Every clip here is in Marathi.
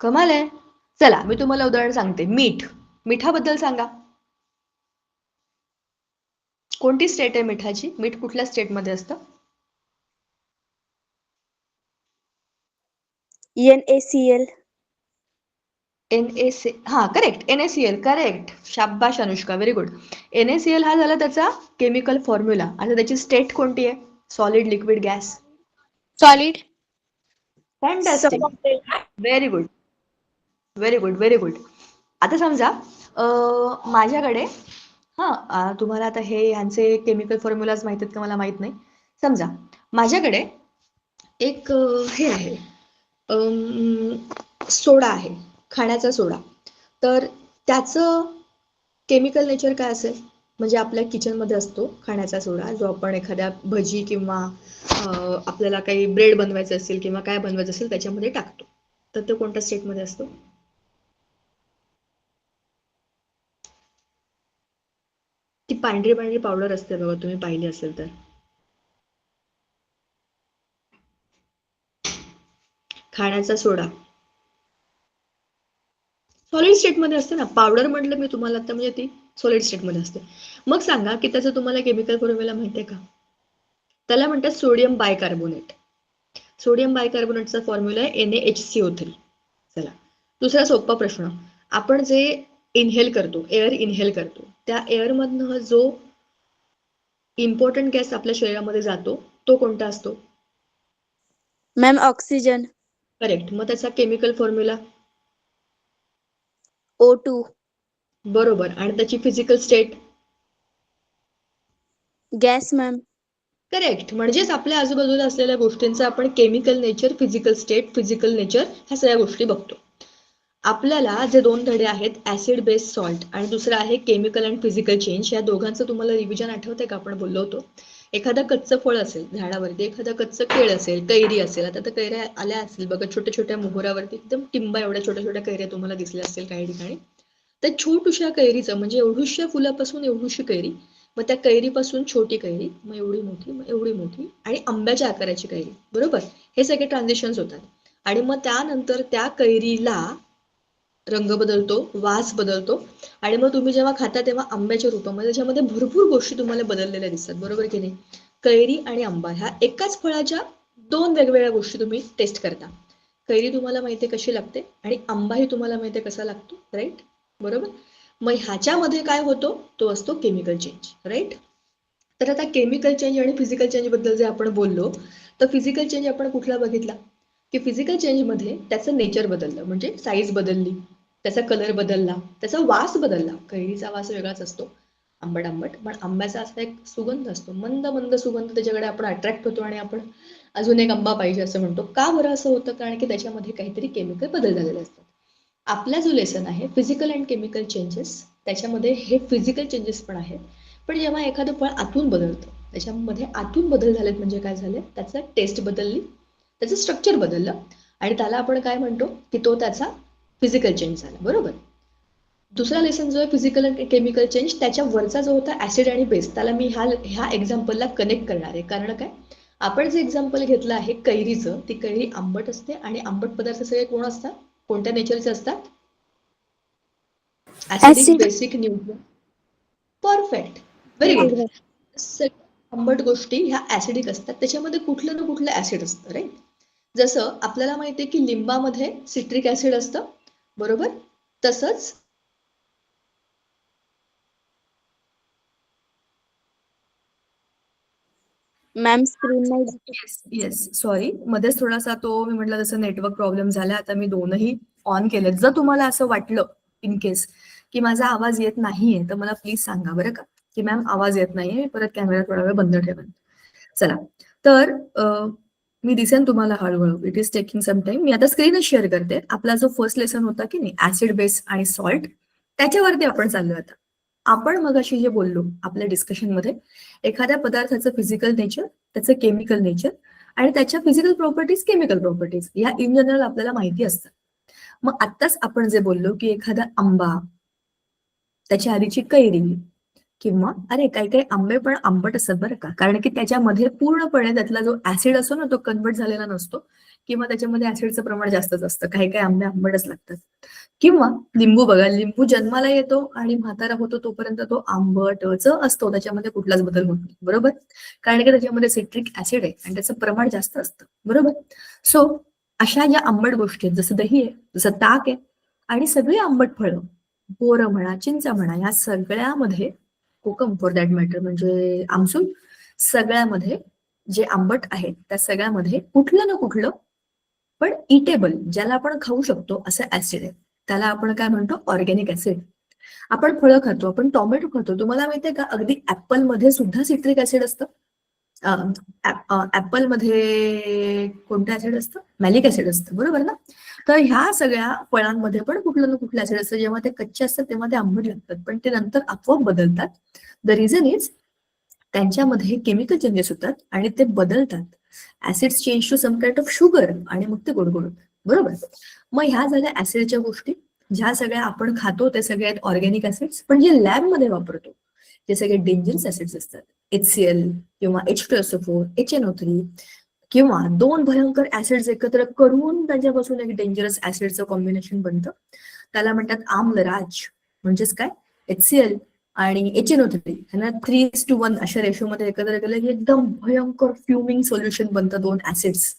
कमाल आहे. चला मी तुम्हाला उदाहरण सांगते. मीठ. मिठाबद्दल सांगा. कोणती स्टेट आहे मिठाची? मीठ कुठल्या स्टेटमध्ये असतं? NaCl. NaC. हा करेक्ट. NaCl correct. शाबाश अनुष्का, व्हेरी गुड. NaCl हा झाला त्याचा केमिकल फॉर्म्युला. आता त्याची स्टेट कोणती आहे? Solid, liquid, gas? Solid. Fantastic. Very good. Very good, very good. आता समजा माझ्याकडे तुम्हाला आता ह्यांचे केमिकल फॉर्म्युलाज माहित आहेत का मला माहित नाही. समजा माझ्याकडे एक हे आहे, सोडा आहे, खाण्याचा सोडा. तर त्याचं केमिकल नेचर काय असेल? म्हणजे आपल्या किचनमध्ये असतो खाण्याचा सोडा, जो आपण एखाद्या भजी किंवा आपल्याला काही ब्रेड बनवायचं असेल किंवा काय बनवायचं असेल त्याच्यामध्ये टाकतो. तर तो कोणत्या स्टेटमध्ये असतो? ती पांढरी पांढरी पावडर असते बघा, तुम्ही पाहिली असेल तर. खाण्याचा सोडा सॉलिड स्टेटमध्ये असते ना. पावडर म्हटलं मी तुम्हाला आता, म्हणजे ती सॉलिड स्टेटमध्ये असते. मग सांगा की त्याचं तुम्हाला केमिकल फॉर्म्युला माहिती आहे का? त्याला म्हणतात सोडियम बायकार्बोनेट. सोडियम बायकार्बोनेटचा फॉर्म्युला आहे NaHCO3. चला दुसरा सोपा प्रश्न. आपण जे इनहेल करतो, एअर इनहेल करतो, त्या एअरमधनं जो इम्पॉर्टंट गॅस आपल्या शरीरामध्ये जातो तो कोणता असतो? Ma'am oxygen. करेक्ट. मग त्याचा केमिकल फॉर्म्युला? O2. बरोबर. आणि त्याची physical state? Gas ma'am. Correct. म्हणजेच आपल्या आजूबाजूला असलेल्या गोष्टींचं आपण chemical nature, physical state, physical nature ह्या सगळ्या गोष्टी बघतो. आपल्याला जे 2 धडे आहेत, ऍसिड बेस सॉल्ट आणि दुसरं आहे केमिकल अँड फिजिकल चेंज, या दोघांचं तुम्हाला रिव्हिजन आठवतंय का? आपण बोललो होतो एखादं कच्चं फळ असेल झाडावरती, एखादं कच्चं केळ असेल, कैरी असेल. आता तर कैऱ्या आल्या असतील बघा, छोट्या छोट्या मोहरावरती एकदम टिंबा एवढ्या छोट्या छोट्या कैऱ्या तुम्हाला दिसल्या असतील काही ठिकाणी. त्या छोट्याशा कैरीचं म्हणजे एवढूशा फुलापासून एवढूशी कैरी, मग त्या कैरीपासून छोटी कैरी, मग एवढी मोठी, मग एवढी मोठी, आणि आंब्याच्या आकाराची कैरी. बरोबर. हे सगळे ट्रान्झिशन्स होतात. आणि मग त्यानंतर त्या कैरीला रंग बदलतो, वास बदलतो, आणि मग तुम्ही जेव्हा खाता तेव्हा आंब्याच्या रूपामध्ये त्याच्यामध्ये भरपूर गोष्टी तुम्हाला बदललेल्या दिसतात. बरोबर की नाही? कैरी आणि आंबा ह्या एकाच फळाच्या 2 वेगवेगळ्या गोष्टी तुम्ही टेस्ट करता. कैरी तुम्हाला माहिती आहे कशी लागते आणि आंबाही तुम्हाला माहिती आहे कसा लागतो, राईट? बरोबर. मग ह्याच्यामध्ये काय होतो? तो असतो केमिकल चेंज, राईट? तर आता केमिकल चेंज आणि फिजिकल चेंज बद्दल जे आपण बोललो, तर फिजिकल चेंज आपण कुठला बघितला की फिजिकल चेंजमध्ये त्याचं नेचर बदललं, म्हणजे साईज बदलली, त्याचा कलर बदलला, त्याचा वास बदलला. कैरीचा वास वेगळाच असतो, आंबट आंबट, पण आंब्याचा असा एक सुगंध असतो, मंद मंद सुगंध. त्याच्याकडे आपण अट्रॅक्ट होतो आणि आपण अजून एक आंबा पाहिजे असं म्हणतो. का बरं असं होतं? कारण की त्याच्यामध्ये काहीतरी केमिकल बदल झालेले असतात. आपला जो लेसन आहे फिजिकल अँड केमिकल चेंजेस, त्याच्यामध्ये हे फिजिकल चेंजेस पण आहेत. पण जेव्हा एखादं फळ आतून बदलतं, त्याच्यामध्ये आतून बदल झालेत म्हणजे काय झालं? त्याचा टेस्ट बदलली, त्याचं स्ट्रक्चर बदललं, आणि त्याला आपण काय म्हणतो की तो त्याचा फिजिकल चेंज झाला. बरोबर. दुसरा लेसन जो आहे फिजिकल अँड केमिकल चेंज, त्याच्या वरचा जो होता ऍसिड आणि बेस, त्याला मी ह्या एक्झाम्पलला कनेक्ट करणार आहे. कारण काय? आपण जे एक्झाम्पल घेतलं आहे कैरीचं, ती कैरी आंबट असते, आणि आंबट पदार्थ सगळे कोण असतात? कोणत्या नेचरचे असतात? Acidic, Acid. Basic, neutral. Perfect. Very good. आंबट गोष्टी ह्या ऍसिडिक असतात, त्याच्यामध्ये कुठलं ना कुठलं ऍसिड असतं, राईट? जसं आपल्याला माहितीये की लिंबामध्ये सिट्रिक ऍसिड असतं, बरोबर? तसंच मॅम स्क्रीन नाही दिसत. येस, सॉरी, मध्येच थोडासा तो मी म्हटलं जसं नेटवर्क प्रॉब्लेम झाला. आता मी दोनही ऑन केले. जर तुम्हाला असं वाटलं इन केस की माझा आवाज येत नाहीये, तर मला प्लीज सांगा बरं का, की मॅम आवाज येत नाहीये, मी परत कॅमेरा थोडा वेळ बंद ठेवेन. चला, तर मी दिसेन तुम्हाला हळूहळू. It is taking some time. मी आता स्क्रीनच शेअर करते. आपला जो फर्स्ट लेसन होता की नाही, ऍसिड, बेस आणि सॉल्ट, त्याच्यावरती आपण चाललो. आता आपण मगाशी जे बोललो आपल्या डिस्कशनमध्ये, एखाद्या पदार्थाचं फिजिकल नेचर, त्याचं केमिकल नेचर, आणि त्याच्या फिजिकल प्रॉपर्टीज, केमिकल प्रॉपर्टीज, या इन जनरल आपल्याला माहिती असतात. मग आत्ताच आपण जे बोललो की एखादा आंबा, त्याच्या आधीची कैरी, किंवा अरे काही काही आंबे पण आंबट असतात बरं का, कारण की त्याच्यामध्ये पूर्णपणे त्यातला जो ऍसिड असतो ना तो कन्वर्ट झालेला नसतो, किंवा त्याच्यामध्ये ऍसिडचं प्रमाण जास्तच असतं, काही काही आंबे आंबटच लागतात. किंवा लिंबू बघा, लिंबू जन्माला येतो आणि म्हातारा होतो तोपर्यंत तो आंबटच असतो, त्याच्यामध्ये कुठलाच बदल होत नाही, बरोबर? कारण की त्याच्यामध्ये सिट्रिक ऍसिड आहे आणि त्याचं प्रमाण जास्त असतं, बरोबर? सो अशा ज्या आंबट गोष्टी आहेत, जसं दही आहे, जसं ताक आहे आणि सगळी आंबट फळं, बोरं म्हणा, चिंच म्हणा, या सगळ्यामध्ये, कोकम फॉर दॅट मॅटर म्हणजे आमसूल, सगळ्यामध्ये जे आंबट आहेत त्या सगळ्यामध्ये कुठलं ना कुठलं पण इटेबल, ज्याला आपण खाऊ शकतो असं ऍसिड आहे. त्याला आपण काय म्हणतो? Organic acid. आपण फळं खातो, आपण टोमॅटो खातो, तुम्हाला माहितीये का अगदी ऍपल मध्ये सुद्धा सिट्रिक ऍसिड असतं. ऍपल मध्ये कोणतं ऍसिड असतं? मॅलिक ऍसिड असतं, बरोबर ना? तर ह्या सगळ्या फळांमध्ये पण कुठलं ना कुठलं ऍसिड असतं. जेव्हा ते कच्चे असतात तेव्हा ते आंबट लागतात, पण ते नंतर आपोआप बदलतात. द रिझन इज त्यांच्यामध्ये केमिकल चेंजेस होतात आणि ते बदलतात. Acids change to some kind of sugar आणि मग ते गोड गोड होतात, बरोबर? मग ह्या झाल्या ऍसिडच्या गोष्टी. ज्या सगळ्या आपण खातो ते सगळे आहेत ऑर्गॅनिक ऍसिड्स, पण जे लॅब मध्ये वापरतो ते सगळे डेंजरस ऍसिड्स असतात. HCl किंवा H2SO4, HNO3 किंवा दोन भयंकर ऍसिड्स एकत्र करून त्यांच्यापासून एक डेंजरस ऍसिडचं कॉम्बिनेशन बनतं. त्याला म्हणतात आम्लराज. म्हणजेच काय? HCl आणि HNO3 ह्यांना 3:1 अशा रेशोमध्ये एकत्र केलं की एकदम भयंकर फ्युमिंग सोल्युशन बनतं दोन ऍसिड्स.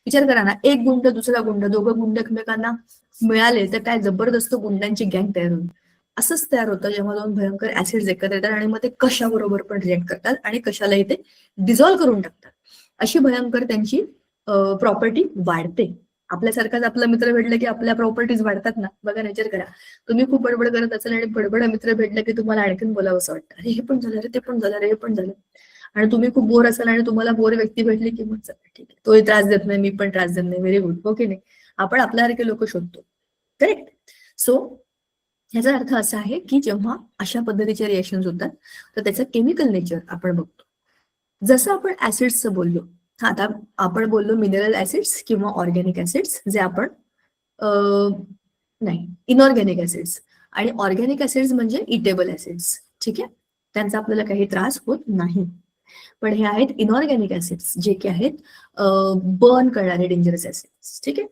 विचार करा ना, एक गुंड दुसरा गुंड, दोघं गुंड एकमेकांना मिळाले तर काय जबरदस्त गुंडांची गँग तयार होईल. असंच तयार होतं जेव्हा दोन भयंकर ऍसिड्स एकत्र येतात आणि मग ते कशाबरोबर पण रिएक्ट करतात आणि कशालाही ते डिझॉल्व्ह करून टाकतात. अशी भयंकर त्यांची प्रॉपर्टी वाढते. आपल्यासारखाच आपला मित्र भेटला की आपल्या प्रॉपर्टीज वाढतात ना. बघा, नेचर करा. तुम्ही खूप बडबड करत असाल आणि बडबड मित्र भेटला की तुम्हाला आणखीन बोलावं असं वाटतं, अरे हे पण झालं रे, ते पण झालं रे, हे पण झालं. आणि तुम्ही खूप बोर असाल आणि तुम्हाला बोर व्यक्ती भेटली की मग चला ठीक आहे, तोही त्रास देत नाही, मी पण त्रास देत नाही, व्हेरी गुड. ओके नाही, आपण आपल्यासारखे लोक शोधतो, करेक्ट? सो ह्याचा अर्थ असा आहे की जेव्हा अशा पद्धतीचे रिएक्शन होतात तर त्याचं केमिकल नेचर आपण बघतो. जसं आपण ऍसिड्सचं बोललो, आता आपण बोललो मिनरल ऍसिड्स किंवा ऑर्गॅनिक ऍसिड्स, जे आपण नाही, इनऑर्गॅनिक ऍसिड्स. आणि ऑर्गॅनिक ऍसिड्स म्हणजे इटेबल ऍसिड्स, ठीक आहे? त्यांचा आपल्याला काही त्रास होत नाही. पण हे आहेत इनऑर्गॅनिक ऍसिड्स, जे की आहेत बर्न करणारे डेंजरस ऍसिड्स, ठीक आहे?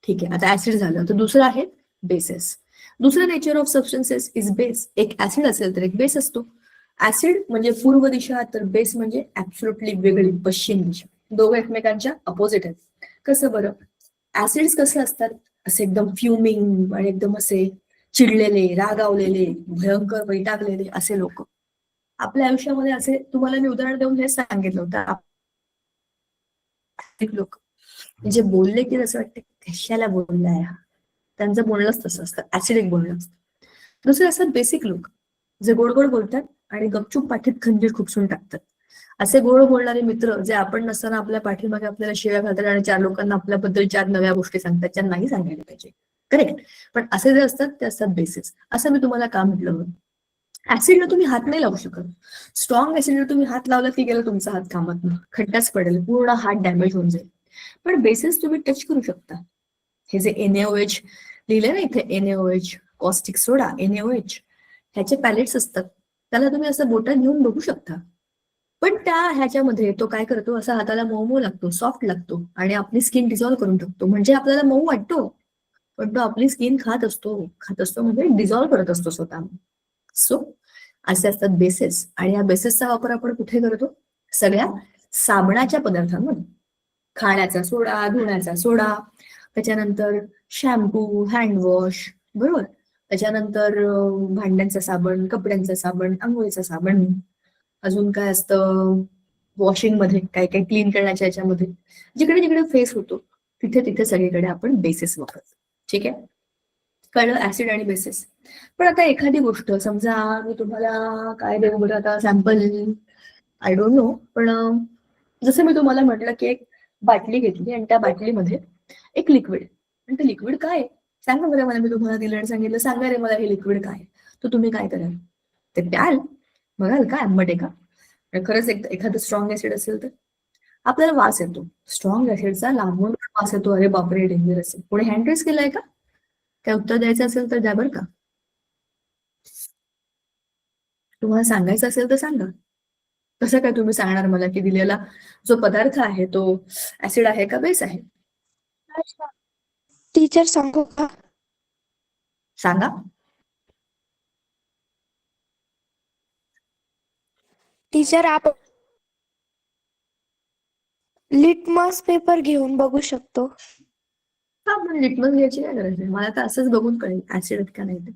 ठीक आहे, आता ऍसिड झालं, तर दुसरं आहे बेसेस. दुसरं nature of substances is base. एक ऍसिड असेल तर एक बेस असतो. ऍसिड म्हणजे पूर्व दिशा, तर बेस म्हणजे ऍब्सोल्युटली वेगळी पश्चिम दिशा. दोघं एकमेकांच्या अपोजिट आहेत. कसं बरं? ऍसिड्स कसे असतात? असे एकदम फ्युमिंग आणि एकदम असे चिडलेले, रागावलेले, भयंकर वैतागलेले असे लोक. आपल्या आयुष्यामध्ये असे तुम्हाला मी उदाहरण देऊन हेच सांगितलं होतं. लोक म्हणजे बोलले की असं वाटतं कशाला बोललाय हा, त्यांचं बोलणंच तसं असतं, ऍसिडिक बोलणं असतं. दुसरे असतात बेसिक लोक, जे गोड गोड बोलतात आणि गपचूप पाठीत खंजीर खुपसून टाकतात. असे गोड बोलणारे मित्र जे आपण नसताना आपल्या पाठीमागे आपल्याला शिव्या घालतात आणि चार लोकांना आपल्याबद्दल चार नव्या गोष्टी सांगतात, ज्या नाही सांगायला पाहिजे, करेक्ट? पण असे जे असतात ते असतात बेसिस. असं मी तुम्हाला का म्हटलं? ऍसिडला तुम्ही हात नाही लावू शकत. स्ट्रॉंग ऍसिडला तुम्ही हात लावला की गेला तुमचा हात कामात नाही, खड्डाच पडेल, पूर्ण हात डॅमेज होऊन जाईल. पण बेसिस तुम्ही टच करू शकता. हे जे NaOH लिहिले ना इथे, NaOH, कॉस्टिक सोडा, NaOH, ह्याचे पॅलेट्स असतात, त्याला तुम्ही असं बोटात घेऊन बघू शकता. पण त्या ह्याच्यामध्ये तो काय करतो, असा हाताला मऊ मऊ लागतो, सॉफ्ट लागतो आणि आपली स्किन डिझॉल्व्ह करून टाकतो. म्हणजे आपल्याला मऊ वाटतो, पण तो आपली स्किन खात असतो म्हणजे डिझॉल्व्ह करत असतो स्वतः. सो असे असतात बेसेस. आणि या बेसेसचा वापर आपण कुठे करतो? सगळ्या साबणाच्या पदार्थांमध्ये. खाण्याचा सोडा, धुण्याचा सोडा, त्याच्यानंतर शॅम्पू, हँडवॉश, बरोबर? त्याच्यानंतर भांड्यांचा साबण, कपड्यांचा साबण, आंघोळीचा साबण, अजून काय असतं वॉशिंग मध्ये, काय काय क्लीन करण्याच्या याच्यामध्ये, जिकडे जिकडे फेस होतो तिथे तिथे सगळीकडे आपण बेसिस वापरतो, ठीक आहे? कळलं ऍसिड आणि बेसिस. पण आता एखादी गोष्ट समजा, मी तुम्हाला काय देऊ बरं आता सॅम्पल, आय डोंट नो, पण जसं मी तुम्हाला म्हटलं की एक बाटली घेतली आणि त्या बाटलीमध्ये एक लिक्विड, आणि ते लिक्विड काय सांगा बरं मला, मी तुम्हाला दिलं आणि सांगितलं सांगा रे मला हे लिक्विड काय, तर तुम्ही काय कराल? ते प्याल, बघाल काय आंबट आहे का? आणि खरंच एखादं स्ट्रॉंग ऍसिड असेल तर आपल्याला वास येतो, स्ट्रॉंग ऍसिडचा लांबून वास येतो, अरे बापरे डेंजर असेल. कोणी हँड रेस केलाय का? काय उत्तर द्यायचं असेल तर द्या बरं का. तुम्हाला सांगायचं असेल तर सांगा. कसं काय तुम्ही सांगणार मला की दिलेला जो पदार्थ आहे तो ऍसिड आहे का बेस आहे? टीचर सांगू का? सांगा. टीचर आप लिटमस पेपर घेऊन बघू शकतो. हा, पण लिटमस घ्यायची काय गरज आहे? मला तर असंच बघून कळेल ऍसिड आहेत का नाही ते.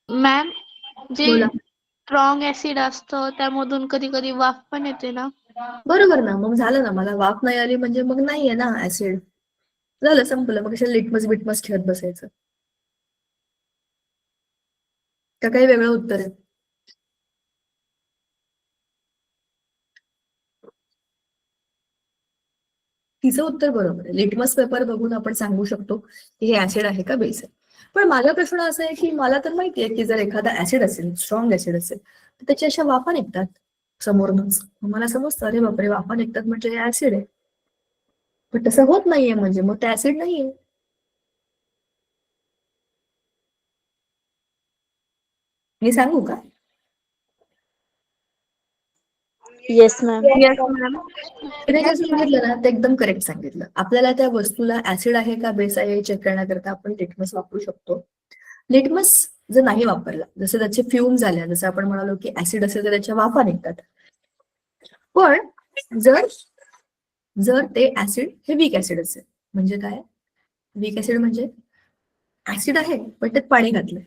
मॅम, जे बोला. स्ट्रॉंग ऍसिड असतं त्यामधून कधी कधी वाफ पण येते ना. बरोबर ना, मग झालं ना. मला वाफ नाही आली म्हणजे मग नाहीये ना ऍसिड. झालं, संपलं. मग कशाला लिटमस बिटमस खेळत बसायचं? का काही वेगळं उत्तर आहे? तिचं उत्तर बरोबर आहे. लिटमस पेपर बघून आपण सांगू शकतो की हे ऍसिड आहे का बेस आहे. पण माझा प्रश्न असा आहे की मला तर माहिती आहे की जर एखादा ऍसिड असेल, स्ट्रॉंग ऍसिड असेल, तर त्याच्या अशा वाफा निघतात समोरूनच. मला समजतं, अरे बापरे, वाफा निघतात म्हणजे हे ऍसिड आहे. पण तसं होत नाहीये म्हणजे मग ते ऍसिड नाहीये. मी सांगू का? Yes ma'am. तिने जे सांगितलं ना ते एकदम करेक्ट सांगितलं. आपल्याला त्या वस्तूला ऍसिड आहे का बेस आहे हे चेक करण्याकरता आपण लिटमस वापरू शकतो. लिटमस जर नाही वापरला, जसं त्याचे फ्युम झाल्या, जसं आपण म्हणालो की ऍसिड असेल तर त्याच्या वाफा निघतात. पण जर जर ते ऍसिड हे वीक ऍसिड असेल, म्हणजे काय वीक ऍसिड म्हणजे ऍसिड आहे पण त्यात पाणी घातलंय.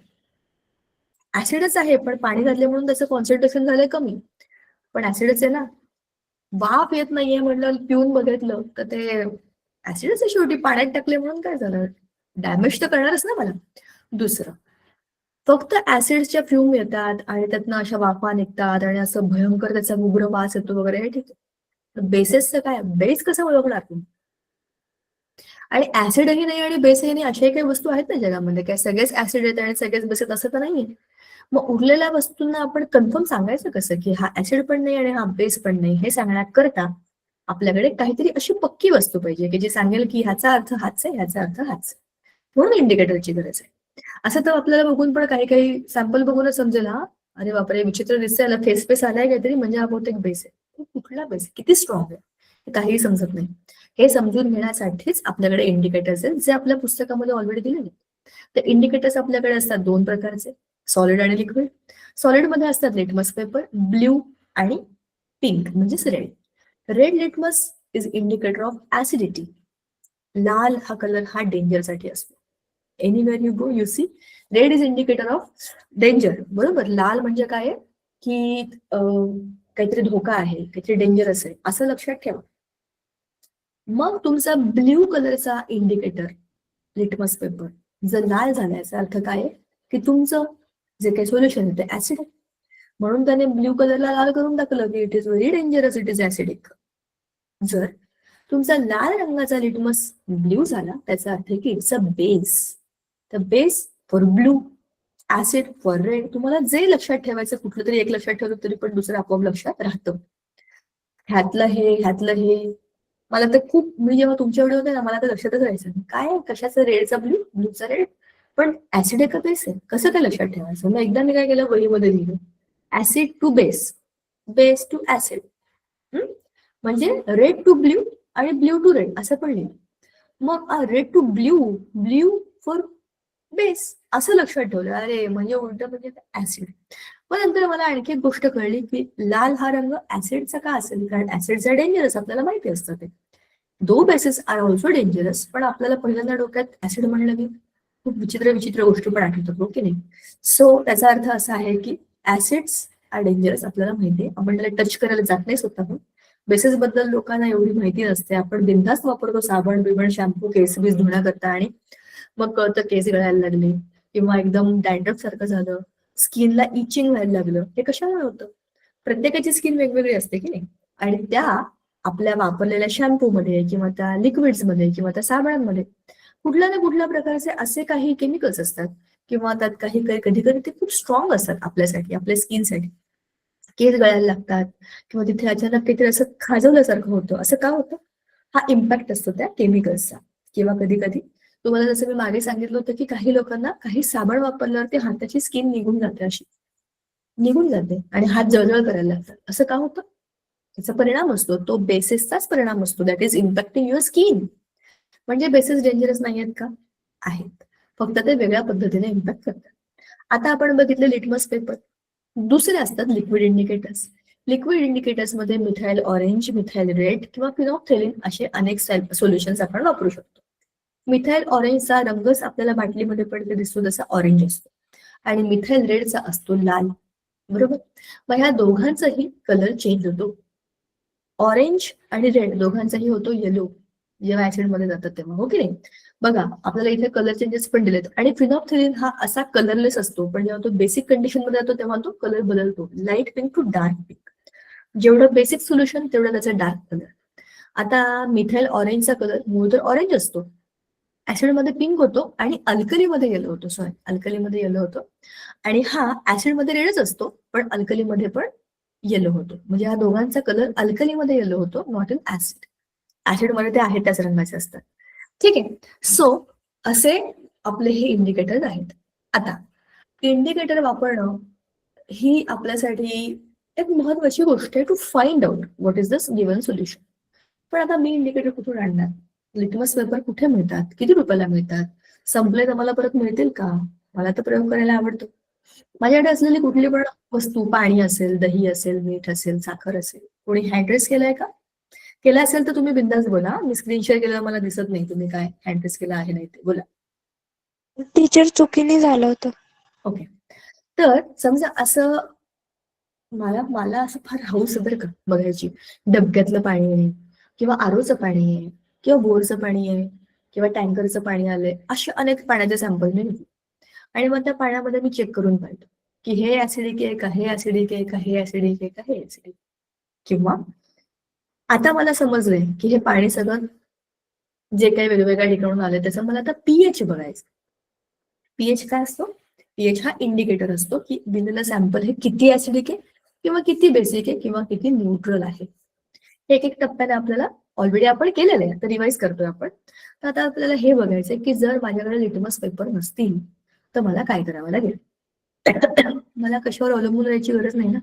ऍसिडच आहे पण पाणी घातले म्हणून त्याचं कॉन्सन्ट्रेशन झालंय कमी, पण ऍसिडच आहे ना. वाफ येत नाहीये म्हटलं, पिऊन बघितलं तर ते ऍसिडच आहे शेवटी. पाण्यात टाकले म्हणून काय झालं? डॅमेज तर करणारच ना मला. दुसरं, फक्त ऍसिडच्या फ्युम येतात आणि त्यातनं अशा वाफा निघतात आणि असं भयंकर त्याचा उग्र वास येतो वगैरे, हे ठीक आहे. बेसेसचं काय? बेस कसं ओळखणार तुम्ही? आणि ऍसिडही नाही आणि बेसही नाही अशाही काही वस्तू आहेत ना जगामध्ये. काय सगळेच ऍसिड आहेत आणि सगळेच बेस आहेत असं तर नाहीये. मग उरलेल्या वस्तूंना आपण कन्फर्म सांगायचं कसं की हा ऍसिड पण नाही आणि हा बेस पण नाही? हे सांगण्याकरता आपल्याकडे काहीतरी अशी पक्की वस्तू पाहिजे की जी सांगेल की ह्याचा अर्थ हाच आहे, ह्याचा अर्थ हाच आहे. म्हणून इंडिकेटरची गरज आहे. असं तर आपल्याला बघून पण काही काही सॅम्पल बघूनच समजेल, हा अरे बापरे विचित्र दिसतंय, याला फेस पेस आलाय काहीतरी, म्हणजे हा बहुतेक बेस आहे. कुठला बेस, किती स्ट्रॉंग आहे, हे काहीही समजत नाही. हे समजून घेण्यासाठीच आपल्याकडे इंडिकेटर्स आहेत जे आपल्या पुस्तकामध्ये ऑलरेडी दिलेले आहेत. तर इंडिकेटर्स आपल्याकडे असतात दोन प्रकारचे, सॉलिड आणि लिक्विड. सॉलिडमध्ये असतात लिटमस पेपर, ब्ल्यू आणि पिंक म्हणजेच red. Red litmus is indicator of acidity. लाल हा कलर हा डेंजरसाठी असतो. Anywhere you go you see red is indicator of danger. बरोबर, लाल म्हणजे काय की काहीतरी धोका आहे, काहीतरी डेंजर असेल असं लक्षात ठेवा. मग तुमचा ब्ल्यू कलरचा इंडिकेटर लिटमस पेपर जर लाल झाला, याचा अर्थ काय की तुमचं जे काही सोल्युशन आहे ते ऍसिड आहे. म्हणून त्याने ब्ल्यू कलरला लाल करून टाकलं की it is very dangerous, it is acidic. जर तुमचा लाल रंगाचा लिटमस ब्ल्यू झाला, त्याचा अर्थ की it's a base. The base for blue, acid for red. तुम्हाला जे लक्षात ठेवायचं कुठलं तरी एक लक्षात ठेवलं तरी पण दुसरं आपोआप लक्षात राहतं. ह्यातलं हे, ह्यातलं हे. मला तर खूप, मी जेव्हा तुमच्याकडे होते ना मला तर लक्षातच राहायचं नाही. काय कशाचं रेडचा ब्ल्यू, ब्ल्यूचा रेड, पण ऍसिड आहे का बेस आहे कसं काय लक्षात ठेवायचं? मग एकदा मी काय केलं, वहीमध्ये लिहिलं acid to base, base to acid. म्हणजे रेड टू ब्ल्यू आणि ब्ल्यू टू रेड असं पण लिहिलं. मग red to blue, blue for base असं लक्षात ठेवलं. अरे म्हणजे उलट म्हणजे ऍसिड. मग नंतर मला आणखी एक गोष्ट कळली की लाल हा रंग ऍसिडचा का असेल, कारण ऍसिड्स आर डेंजरस, आपल्याला माहिती असतं ते. दो बेसेस आर ऑल्सो डेंजरस, पण आपल्याला पहिल्यांदा डोक्यात ऍसिड म्हणलं की खूप विचित्र विचित्र गोष्टी पण आठवतात, हो की नाही? सो त्याचा अर्थ असा आहे की ऍसिड्स आर डेंजरस, आपल्याला माहिती आहे. आपण त्याला टच करायला जात नाही स्वतःहून. बेसेस बद्दल लोकांना एवढी माहिती नसते. आपण बिनधास्त वापरतो साबण बिबण, शॅम्पू, केस बीस धुण्याकरता, आणि मग कळतं केस गळायला लागले किंवा एकदम डॅन्ड्रफ सारखं झालं, स्किनला इचिंग व्हायला लागलं. हे कशामुळे होतं? प्रत्येकाची स्किन वेगवेगळी असते की नाही, आणि त्या आपल्या वापरलेल्या शॅम्पू मध्ये किंवा त्या लिक्विड्स मध्ये किंवा त्या साबणांमध्ये कुठल्या ना कुठल्या प्रकारचे असे काही केमिकल्स असतात किंवा त्यात काही काही कधी कधी ते खूप स्ट्रॉंग असतात आपल्यासाठी, आपल्या स्किनसाठी. केस गळायला लागतात किंवा तिथे अचानक काहीतरी असं खाजवल्यासारखं होतं. असं का होतं? हा इम्पॅक्ट असतो त्या केमिकल्सचा. किंवा कधी कधी तुम्हाला जसं मी मागे सांगितलं होतं की काही लोकांना काही साबण वापरल्यावर ते हाताची स्किन निघून जाते, अशी निघून जाते आणि हात जळजळ करायला लागतात. असं का होतं? त्याचा परिणाम असतो, तो बेसिसचाच परिणाम असतो, दॅट इज इम्पॅक्टिंग युअर स्किन. म्हणजे बेसिस डेंजरस नाही आहेत का? आहेत, फक्त ते वेगळ्या पद्धतीने इम्पॅक्ट करतात. आता आपण बघितलं लिटमस पेपर. दुसरे असतात लिक्विड इंडिकेटर्स. लिक्विड इंडिकेटर्स मध्ये मिथाइल ऑरेंज, मिथाइल रेड किंवा फिनॉक्थेलिन असे अनेक सोल्युशन्स आपण वापरू शकतो. मिथाइल ऑरेंजचा रंगच आपल्याला बाटलीमध्ये पडते दिसतो जसा ऑरेंज असतो, आणि मिथाइल रेडचा असतो लाल, बरोबर. मग ह्या दोघांचाही कलर चेंज होतो. ऑरेंज आणि रेड दोघांचाही होतो येलो जेव्हा ऍसिड मध्ये जातात तेव्हा, हो की नाही? बघा आपल्याला इथे कलर चेंजेस पण दिलेत. आणि फिनॉक्थेलिन हा असा कलरलेस असतो, पण जेव्हा तो बेसिक कंडिशन मध्ये जातो तेव्हा तो कलर बदलतो, light pink to dark pink. जेवढं बेसिक सोल्युशन तेवढं त्याचा डार्क कलर. आता मिथाइल ऑरेंजचा कलर मूळ तर ऑरेंज असतो, ऍसिड मध्ये पिंक होतो आणि अल्कलीमध्ये येलो होतो, सॉरी अल्कलीमध्ये येलो होतो. आणि हा ऍसिड मध्ये रेडच असतो पण अल्कलीमध्ये पण येलो होतो. म्हणजे हा दोघांचा कलर अल्कलीमध्ये येलो होतो, नॉट इन ऍसिड. ऍसिड मध्ये ते आहे त्याच रंगाचे असतात, ठीक आहे. सो असे आपले हे इंडिकेटर आहेत. आता इंडिकेटर वापरणं ही आपल्यासाठी एक महत्वाची गोष्ट आहे, to find out what is this given solution. पण आता मी इंडिकेटर कुठून आणणार? लिटमस पेपर कुठे मिळतात? किती रुपयाला मिळतात? संपले तर मला परत मिळतील का? मला तर प्रयोग करायला आवडतो. माझ्याकडे असलेली कुठली पण वस्तू, पाणी असेल, दही असेल, मीठ असेल, साखर असेल, कोणी हँड्रेस केलाय का? केला असेल तर तुम्ही बिंदास बोला. मी स्क्रीन शेअर केलेलं मला दिसत नाही तुम्ही काय हँड्रेस केला आहे नाही ते बोला. टीचर चुकीने झालं होतं. ओके. तर समजा असं मला मला असं फार हौस बरं का बघायची, डबक्यातलं पाणी आहे किंवा आरोचं पाणी आहे किंवा बोरचं पाणी आहे किंवा टँकरचं पाणी आलंय, असे अनेक पाण्याचे सॅम्पल मी घेतले. आणि मग त्या पाण्यामध्ये मी चेक करून पाहिलं की हे ऍसिडिक आहे का, हे ऍसिडिक आहे का, हे ऍसिडिक आहे का, हे ऍसिडिक. किंवा आता मला समजलंय की हे पाणी सगळं जे काही वेगवेगळ्या ठिकाणून आले त्याचं मला आता पीएच बघायचं. पीएच काय असतो? पीएच हा इंडिकेटर असतो की दिलेलं सॅम्पल हे किती ऍसिडिक आहे किंवा किती बेसिक आहे किंवा किती न्यूट्रल आहे. एक एक टप्प्याने आपल्याला ऑलरेडी आपण केलेलं आहे, तर रिवाइज करतोय आपण. तर आता आपल्याला हे बघायचंय की जर माझ्याकडे लिटमस पेपर नसतील तर मला काय करावं लागेल. मला कशावर अवलंबून राहायची गरज नाही ना,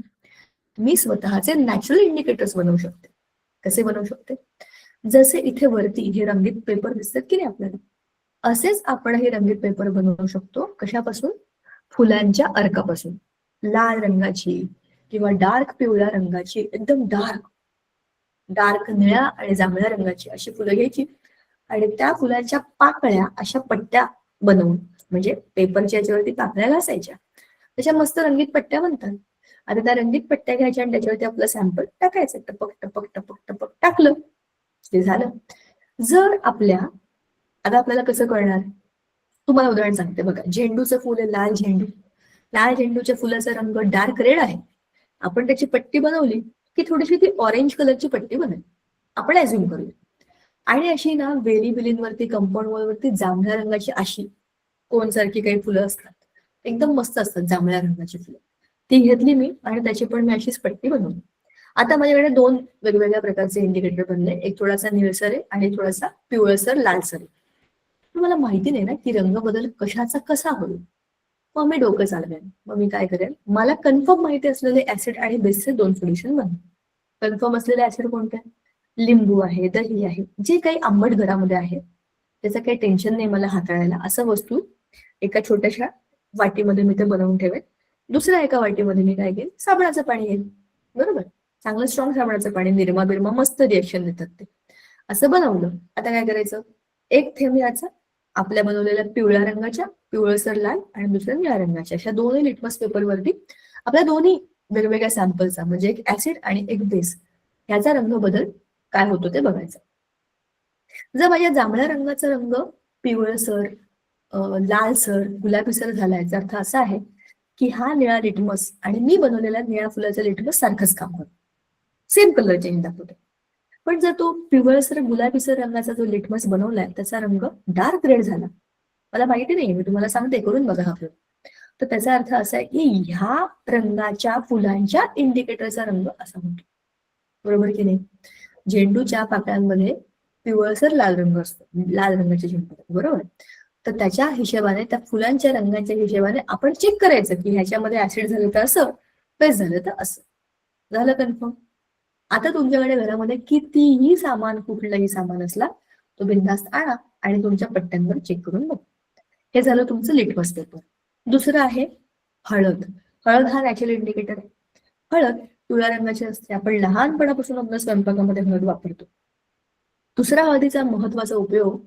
मी स्वतःचे नॅचरल इंडिकेटर्स बनवू शकते. कसे बनवू शकते? जसे इथे वरती हे रंगीत पेपर दिसतात की नाही आपल्याला, असेच आपण हे रंगीत पेपर बनवू शकतो. कशापासून? फुलांच्या अर्कापासून. लाल रंगाची किंवा डार्क पिवळ्या रंगाची, एकदम डार्क निळ्या आणि जांभळ्या रंगाची अशी फुलं घ्यायची आणि त्या फुलांच्या पाकळ्या अशा पट्ट्या बनवून, म्हणजे पेपरच्या याच्यावरती पाकळ्या घासायच्या, त्याच्या मस्त रंगीत पट्ट्या बनतात. आता त्या रंगीत पट्ट्या घ्यायच्या आणि त्याच्यावरती आपलं सॅम्पल टाकायचं, टपक टपक टपक टपक टाकलं ते झालं. जर आपल्या आता आपल्याला कसं कळणार? तुम्हाला उदाहरण सांगते बघा. झेंडूचं फुल आहे, लाल झेंडू. लाल झेंडूच्या फुलाचा रंग डार्क रेड आहे. आपण त्याची पट्टी बनवली की थोडीशी ती ऑरेंज कलरची पट्टी बनेल, आपण ऍझ्युम करूया. आणि अशी ना वेली बिलींवरती, कंपाऊंड वॉलवरती जांभळ्या रंगाची अशी कोणसारखी काही फुलं असतात, एकदम मस्त असतात जांभळ्या रंगाची फुलं. ती घेतली मी आणि त्याची पण मी अशीच पट्टी बनवली. आता माझ्याकडे दोन वेगवेगळ्या प्रकारचे इंडिकेटर बनले, एक थोडासा निळसर आहे आणि थोडासा पिवळसर लालसर आहे. मला माहिती नाही ना की रंग बदल कशाचा कसा होईल. मग मी डोकं चालवेन. मग मी काय करेन, मला कन्फर्म माहिती असलेले ऍसिड आणि बेसचे दोन सोल्युशन बनव. कन्फर्म असलेले ऍसिड कोणते? लिंबू आहे, दही आहे, जे काही आंबट घरामध्ये आहे त्याचं काही टेन्शन नाही मला हाताळायला, असं वस्तू एका छोट्याशा वाटीमध्ये मी ते बनवून ठेवेन. दुसऱ्या एका वाटीमध्ये मी काय घेईन, साबणाचं पाणी घेईन, बरोबर. चांगलं स्ट्रॉंग साबणाचं पाणी, निरमा बिरमा मस्त रिएक्शन देतात ते. असं बनवलं. आता काय करायचं, एक थेंब याचा आपल्या बनवलेल्या पिवळ्या रंगाच्या, पिवळसर लाल आणि दुसऱ्या निळ्या रंगाच्या, अशा दोन्ही लिटमस पेपरवरती आपल्या दोन्ही वेगवेगळ्या सॅम्पलचा, म्हणजे एक ऍसिड आणि एक बेस, याचा रंग बदल काय होतो ते बघायचं. जर माझ्या जांभळ्या रंगाचा रंग पिवळसर, लालसर, गुलाबीसर झालाय, याचा अर्थ असा आहे की हा निळा लिटमस आणि मी बनवलेल्या निळ्या फुलाचा लिटमस सारखंच काम करतो, सेम कलर चेंज दाखवतो. पण जर तो पिवळसर गुलाबीसर रंगाचा जो लिटमस बनवलाय त्याचा रंग डार्क रेड झाला, मला माहिती नाही, मी तुम्हाला सांगते, करून बघा हा प्रयोग. तर त्याचा अर्थ असा आहे की ह्या रंगाच्या फुलांच्या इंडिकेटरचा रंग असा होतो, बरोबर की नाही. झेंडूच्या पाकळ्यांमध्ये पिवळसर लाल रंग असतो, लाल रंगाचे झेंडू, बरोबर. तर त्याच्या हिशोबाने, त्या फुलांच्या रंगाच्या हिशोबाने आपण चेक करायचं की ह्याच्यामध्ये ऍसिड झालं तर असं, बेस झालं तर असं. झालं कन्फर्म? आता तुमच्याकडे घरामध्ये कितीही सामान, कुठलंही सामान असला तो बिनधास्त आणा आणि तुमच्या पट्ट्यांवर चेक करून बघा. हे झालं तुमचं लिटमस पेपर. दुसरं आहे हळद. हळद हा नॅचरल इंडिकेटर आहे. हळद पिवळ्या रंगाची असते. आपण लहानपणापासून आपल्या स्वयंपाकामध्ये हळद वापरतो. दुसरा हळदीचा महत्वाचा उपयोग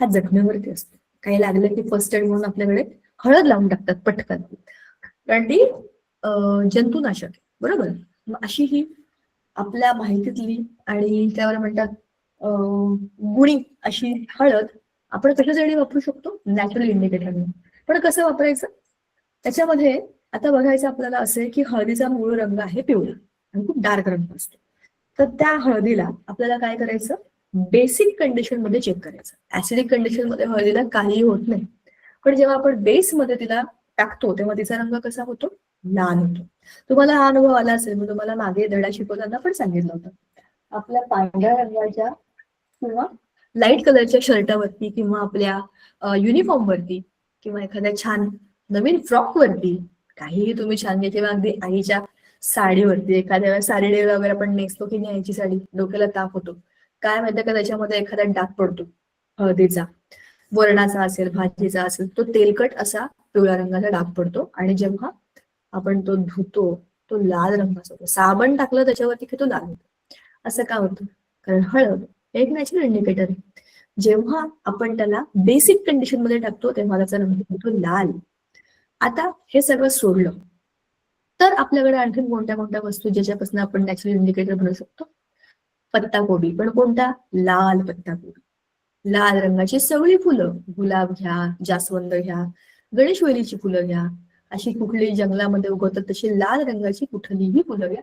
हा जखमेवरती असतो. काही लागलं की फर्स्ट एड म्हणून आपल्याकडे हळद लावून टाकतात पटकन, कारण ती जंतुनाशक आहे, बरोबर. मग अशी ही आपल्या माहितीतली आणि त्यावर म्हणतात गुणी अशी हळद आपण कशासाठी वापरू शकतो? नॅचरल इंडिकेटर म्हणून. पण कसं वापरायचं? त्याच्यामध्ये आता बघायचं आपल्याला असं आहे की हळदीचा मूळ रंग आहे पिवळा आणि खूप डार्क रंग असतो. तर त्या हळदीला आपल्याला काय करायचं? बेसिक कंडिशन मध्ये चेक करायचं. ऍसिडिक कंडिशन मध्ये हळदीला काहीही होत नाही, पण जेव्हा आपण बेस मध्ये तिला टाकतो तेव्हा तिचा रंग कसा होतो? लाल होतो. तुम्हाला हा अनुभव आला असेल, मी तुम्हाला मागे धडा शिकवताना पण सांगितलं होतं. आपल्या पांढऱ्या रंगाच्या किंवा लाईट कलरच्या शर्टावरती किंवा आपल्या युनिफॉर्म वरती किंवा एखाद्या छान नवीन फ्रॉक वरती, काहीही तुम्ही छान घ्या, किंवा अगदी आईच्या साडीवरती, एखाद्या वेळेस साडी डे वगैरे आपण नेसतो की नाही, आईची साडी, डोक्याला ताप होतो, काय माहितीये का त्याच्यामध्ये एखादा डाग पडतो हळदीचा, वरणाचा असेल, भाजीचा असेल, तो तेलकट असा पिवळ्या रंगाचा डाग पडतो आणि जेव्हा आपण तो धुतो तो लाल रंगाचा होतो. साबण टाकलं त्याच्यावरती की तो लाल होतो. असं का होतं? कारण हळद एक नॅचरल इंडिकेटर आहे. जेव्हा आपण त्याला बेसिक कंडिशन मध्ये टाकतो तेव्हा त्याचा रंग होतो लाल. आता हे सगळं सोडलं तर आपल्याकडे आणखी कोणत्या कोणत्या वस्तू ज्याच्यापासून आपण नॅचरल इंडिकेटर बनवू शकतो? पत्ताकोबी. पण कोणता? लाल पत्ताकोबी. लाल रंगाची सगळी फुलं, गुलाब घ्या, जास्वंद घ्या, गणेशवेलीची फुलं घ्या, अशी कुठली जंगलामध्ये उगवतात तशी लाल रंगाची कुठलीही फुलं घ्या,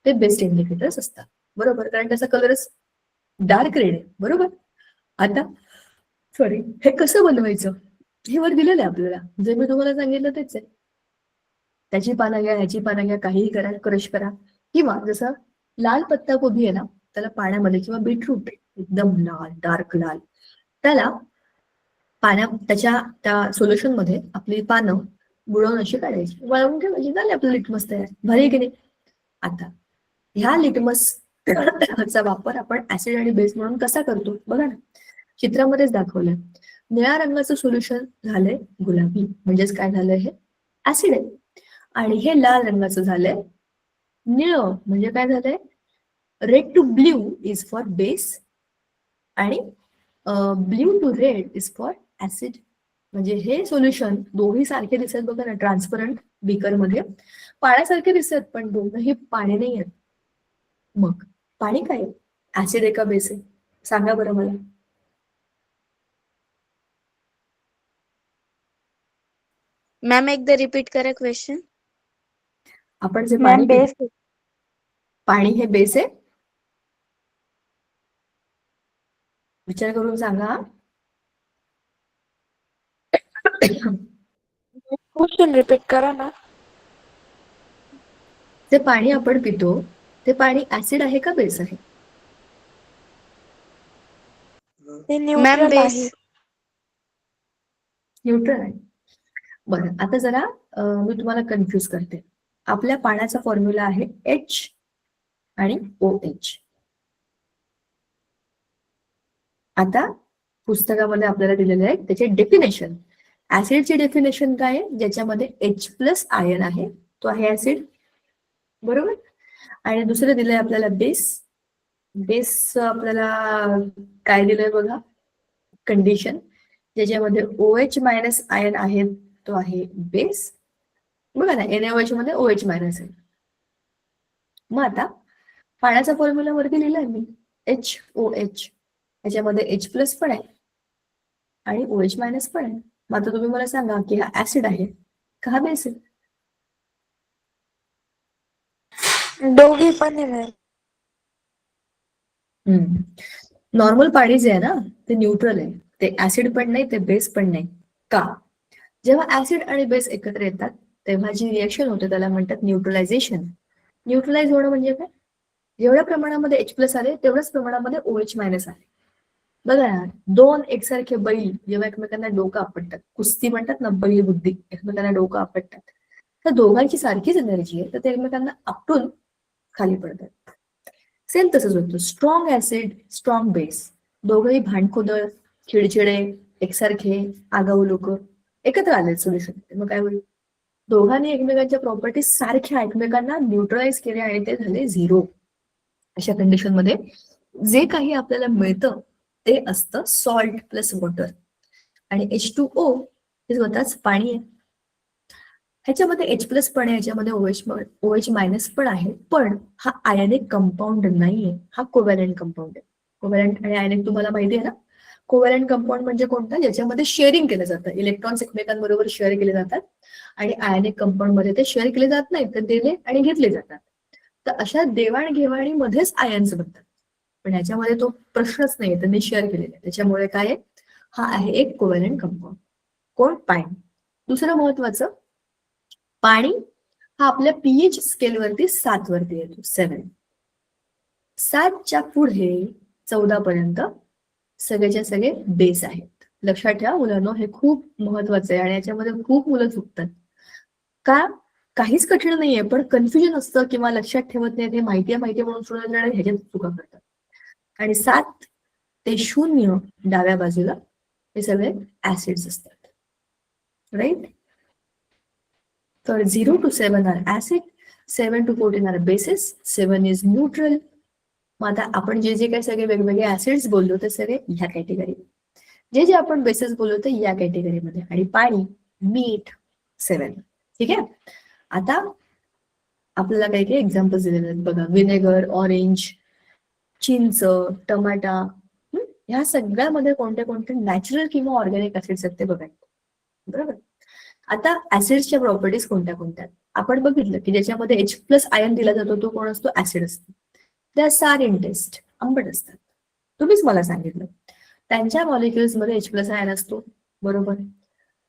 ते बेस्ट इंडिकेटर्स असतात, बरोबर. कारण त्याचा कलरच डार्क रेड आहे, बरोबर. आता सॉरी, हे कसं बनवायचं हे वर दिलेलं आहे आपल्याला. जे मी तुम्हाला सांगितलं तेच आहे. त्याची पानं घ्या, ह्याची पानं घ्या, काहीही करा, क्रश करा. किंवा जसं लाल पत्ता कोबी आहे ना, त्याला पाण्यामध्ये, किंवा बीटरूट एकदम लाल, डार्क लाल, त्याला त्याच्या त्या सोल्युशन मध्ये आपली पानं बुडवून अशी काढायची, वळवून ठेवायची, झाली आपलं लिटमस तयार. भारी की नाही? आता ह्या लिटमस चा वापर आपण ऍसिड आणि बेस म्हणून कसा करतो बघा ना, चित्रामध्येच दाखवलंय. निळ्या रंगाचं सोल्युशन झालंय गुलाबी, म्हणजेच काय झालंय? हे ऍसिड आहे. आणि हे लाल रंगाचं झालंय निळ, म्हणजे काय झालंय? Red to blue is for base आणि blue to red is for acid. म्हणजे हे सोल्युशन दोन्ही सारखे दिसत बघा ना, ट्रान्सपरंट बीकर मध्ये पाण्यासारखे दिसत, पण दोन्ही पाणी नाही आहेत. मग पाणी काय? ऍसिड आहे का बेस आहे? सांगा बरं मला. मॅम एकदा रिपीट करा क्वेश्चन. आपण जे मॅम पाणी बेस पाणी हे बेस आहे? विचार करून सांगा. क्वेश्चन रिपीट करा ना. जे पाणी आपण पितो ते पाणी ऍसिड आहे का बेस आहे? ते मॅम न्यूट्रल बेस. आहे. न्यूट्रल आहे. बरं, आता जरा मी तुम्हाला कन्फ्युज करते. आपल्या पाण्याचा फॉर्म्युला आहे H आणि OH. आता पुस्तकामध्ये आपल्याला दिलेले आहे त्याचे डेफिनेशन. ऍसिडची डेफिनेशन काय आहे? ज्याच्यामध्ये H+ आयन आहे तो आहे ऍसिड, बरोबर. आणि दुसरं दिलंय आपल्याला बेस. बेस आपल्याला काय दिलंय बघा, कंडिशन, ज्याच्यामध्ये OH- आयन आहे तो आहे बेस, बघा ना. NaOH मध्ये OH- आहे. मग आता पाण्याचा फॉर्म्युला वरती लिहिलाय मी, HOH. याच्यामध्ये H+ पण आहे आणि OH- पण आहे. मग आता तुम्ही मला सांगा की हा ऍसिड आहे का हा बेस आहे? दोघी पण आहे मॅम. नॉर्मल पाणी जे आहे ना ते न्यूट्रल आहे. ते ऍसिड पण नाही, ते बेस पण नाही. का? जेव्हा ऍसिड आणि बेस एकत्र येतात तेव्हा जी रिएक्शन होते त्याला म्हणतात न्यूट्रलायझेशन. न्यूट्रलाइज होणं म्हणजे काय? जेवढ्या प्रमाणामध्ये H+ आले तेवढ्याच प्रमाणामध्ये OH- आले. बघा ना, दोन एकसारखे बैल जेव्हा एकमेकांना डोकं आपटतात, कुस्ती म्हणतात ना, बैल बुद्धी, एकमेकांना डोकं आपटतात, तर दोघांची सारखीच एनर्जी आहे, तर ते एकमेकांना आपटून खाली पडतात. सेम तसंच होतं. स्ट्रॉंग ऍसिड, स्ट्रॉंग बेस, दोघंही भांडखोदळ, चिडचिडे, एकसारखे, आगाऊ लोक एकत्र आले सोल्युशन, मग काय होईल? दोघांनी एकमेकांच्या प्रॉपर्टीज सारख्या एकमेकांना न्यूट्रलाइज केल्या आणि ते झाले झिरो. अशा कंडिशन मध्ये जे काही आपल्याला मिळतं ते असतं सॉल्ट प्लस वॉटर, आणि H2O हे स्वतःच पाणी आहे. ह्याच्यामध्ये H प्लस पण आहे, ह्याच्यामध्ये OH मायनस पण आहे, पण हा आयनिक कंपाऊंड नाहीये, हा कोव्हॅलंट कंपाऊंड आहे. कोव्हॅलंट आणि आयनिक तुम्हाला माहिती आहे ना? कोव्हॅलंट कंपाऊंड म्हणजे कोणता? ज्याच्यामध्ये शेअरिंग केलं जातं, इलेक्ट्रॉन्स एकमेकांबरोबर शेअर केले जातात, आणि आयनिक कंपाऊंड मध्ये ते शेअर केले जात नाहीत, तर दिले आणि घेतले जातात. तर अशा देवाणघेवाणीमध्येच आयन्स बनतात, पण ह्याच्यामध्ये तो प्रश्नच नाही, त्यांनी शेअर केलेला आहे, त्याच्यामुळे काय आहे? हा आहे एक कोव्हॅलंट कंपाऊंड. कोण? पाणी. दुसरं महत्वाचं, पाणी हा आपल्या पीएच स्केलवरती 7 वरती येतो, 7. 7च्या पुढे 14 पर्यंत सगळेच्या सगळे बेस आहेत. लक्षात ठेवा मुलांनो, हे खूप महत्वाचं आहे आणि याच्यामध्ये खूप मुलं चुकतात. का? काहीच कठीण नाहीये, पण कन्फ्युजन असतं किंवा लक्षात ठेवत नाही, हे माहिती म्हणून सोडत राहणार, ह्याच्यात चुका करतात. आणि 7 ते 0 डाव्या बाजूला हे सगळे ऍसिड्स असतात, राईट? तर 0 to 7 are acid, 7 to 14 are bases, 7 is neutral. मग आता आपण जे जे काही सगळे वेगवेगळे ऍसिड्स बोललो ते सगळे ह्या कॅटेगरी, जे आपण बेसिस बोललो ते या कॅटेगरीमध्ये, आणि पाणी, मीठ 7. ठीक आहे. आता आपल्याला काही काही एक्झाम्पल्स दिलेले आहेत बघा. विनेगर, ऑरेंज, चिंच, टमाटा, ह्या सगळ्यामध्ये कोणते कोणते नॅचरल किंवा ऑर्गॅनिक ऍसिड्स आहेत ते बघायचं. बरोबर. आता ऍसिड्सच्या प्रॉपर्टीज कोणत्या कोणत्या आपण बघितलं की ज्याच्यामध्ये H प्लस आयन दिला जातो तो कोण असतो? ऍसिड असतो. त्या सार इन टेस्ट आंबट असतात, तुम्हीच मला सांगितलं. त्यांच्या मॉलिक्युल्स मध्ये H प्लस आयन असतो, बरोबर.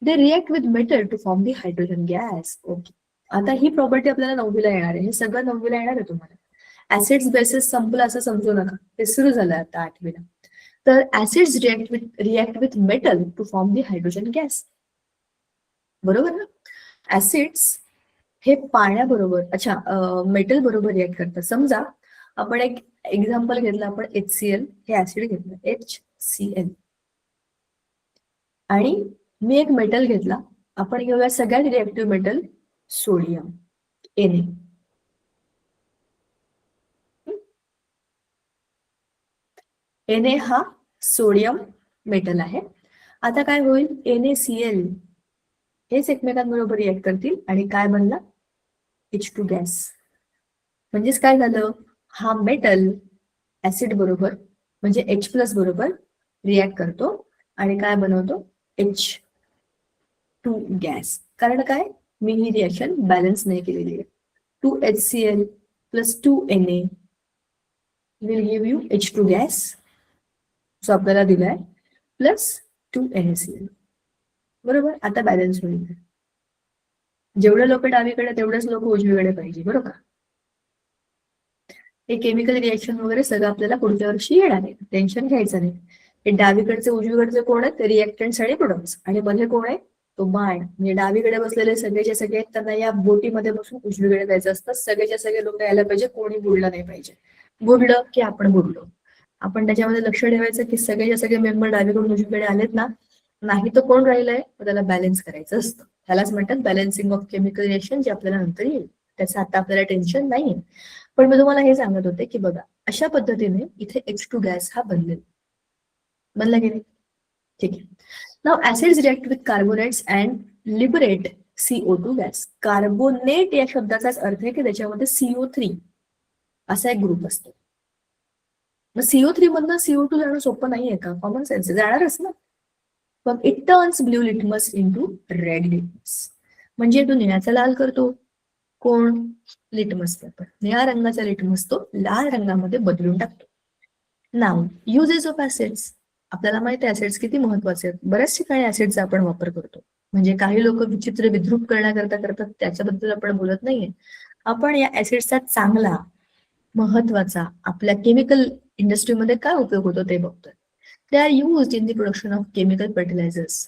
They react with metal to form the hydrogen gas. Okay. आता ही प्रॉपर्टी आपल्याला 9वीला येणार आहे, हे सगळं 9वीला येणार आहे तुम्हाला. ऍसिड्स बेसिस संपलं असं समजू नका, ते सुरू झालं आता 8वीला. तर acids react with metal to form the hydrogen gas, बरोबर ना? ऍसिड्स हे पाण्याबरोबर, मेटल बरोबर रिएक्ट करतात. समजा आपण एक एक्झाम्पल घेतलं, आपण HCl हे ऍसिड घेतलं, HCl, आणि मी एक मेटल घेतला, आपण घेऊया सगळ्यात reactive metal sodium, Na. Na हा सोडियम मेटल आहे. आता काय होईल? NaCl हेच एकमेकांबरोबर रिएक्ट करतील आणि काय बनला? H2 gas. म्हणजेच काय झालं? हा मेटल ऍसिड बरोबर म्हणजे H प्लस बरोबर रिएक्ट करतो आणि काय बनवतो? H2 gas. कारण काय? मी ही रिएक्शन बॅलन्स नाही केलेली आहे. 2HCl plus 2Na will give you H2 gas, जो आपल्याला दिलाय, प्लस 2NaCl. बरोबर. आता बॅलन्स होईल. जेवढे लोक डावीकडे तेवढेच लोक उजवीकडे पाहिजे, बरोबर. हे केमिकल रिएक्शन वगैरे सगळं आपल्याला पुढच्या वर्षी येणार आहे, टेन्शन घ्यायचं नाही. हे डावीकडचे उजवीकडचे कोण आहेत? रिएक्टंट्स आणि प्रोडक्ट्स, आणि मध्ये कोण आहे? तो बाण. म्हणजे डावीकडे बसलेले सगळेचे सगळे त्यांना या बोटीमध्ये बसून उजवीकडे जायचं असतं. सगळेच्या सगळे लोक यायला पाहिजे, कोणी बुडलं नाही पाहिजे. बुडलं की आपण बुडलो. आपण त्याच्यामध्ये लक्ष ठेवायचं की सगळेच्या सगळे मेंबर डावीकडून उजवीकडे आलेत ना, नाही तर कोण राहिलंय, त्याला बॅलन्स करायचं असतं. त्यालाच म्हणतात बॅलन्सिंग ऑफ केमिकल रिएक्शन, जे आपल्याला नंतर येईल. त्याचं आता आपल्याला टेन्शन नाहीये. पण मी तुम्हाला हे सांगत होते की बघा, अशा पद्धतीने इथे H2 गॅस हा बनला की नाही? ठीक आहे. Now acids react with carbonates and liberate CO2 gas. Carbonate या शब्दाचाच अर्थ आहे की त्याच्यामध्ये CO3 असा एक ग्रुप असतो. मग CO3 मधनं CO2 जाणं सोपं नाहीये का? कॉमन सेन्स जाणारच ना. मग it turns blue litmus into red litmus, म्हणजे तो निळ्याचा लाल करतो. कोण? Litmus paper. निळ्या रंगाचा लिटमस तो लाल रंगामध्ये बदलून टाकतो. नाव युजेस ऑफ ऍसिड्स. आपल्याला माहिती आहे ऍसिड्स किती महत्वाचे आहेत. बऱ्याच ठिकाणी ऍसिडचा आपण वापर करतो. म्हणजे काही लोक विचित्र विद्रूप करण्याकरता करतात, त्याच्याबद्दल आपण बोलत नाहीये. आपण या ऍसिड्सचा चांगला, महत्वाचा आपल्या केमिकल इंडस्ट्रीमध्ये काय उपयोग होतो ते बघतोय. They are used in the production of chemical fertilisers.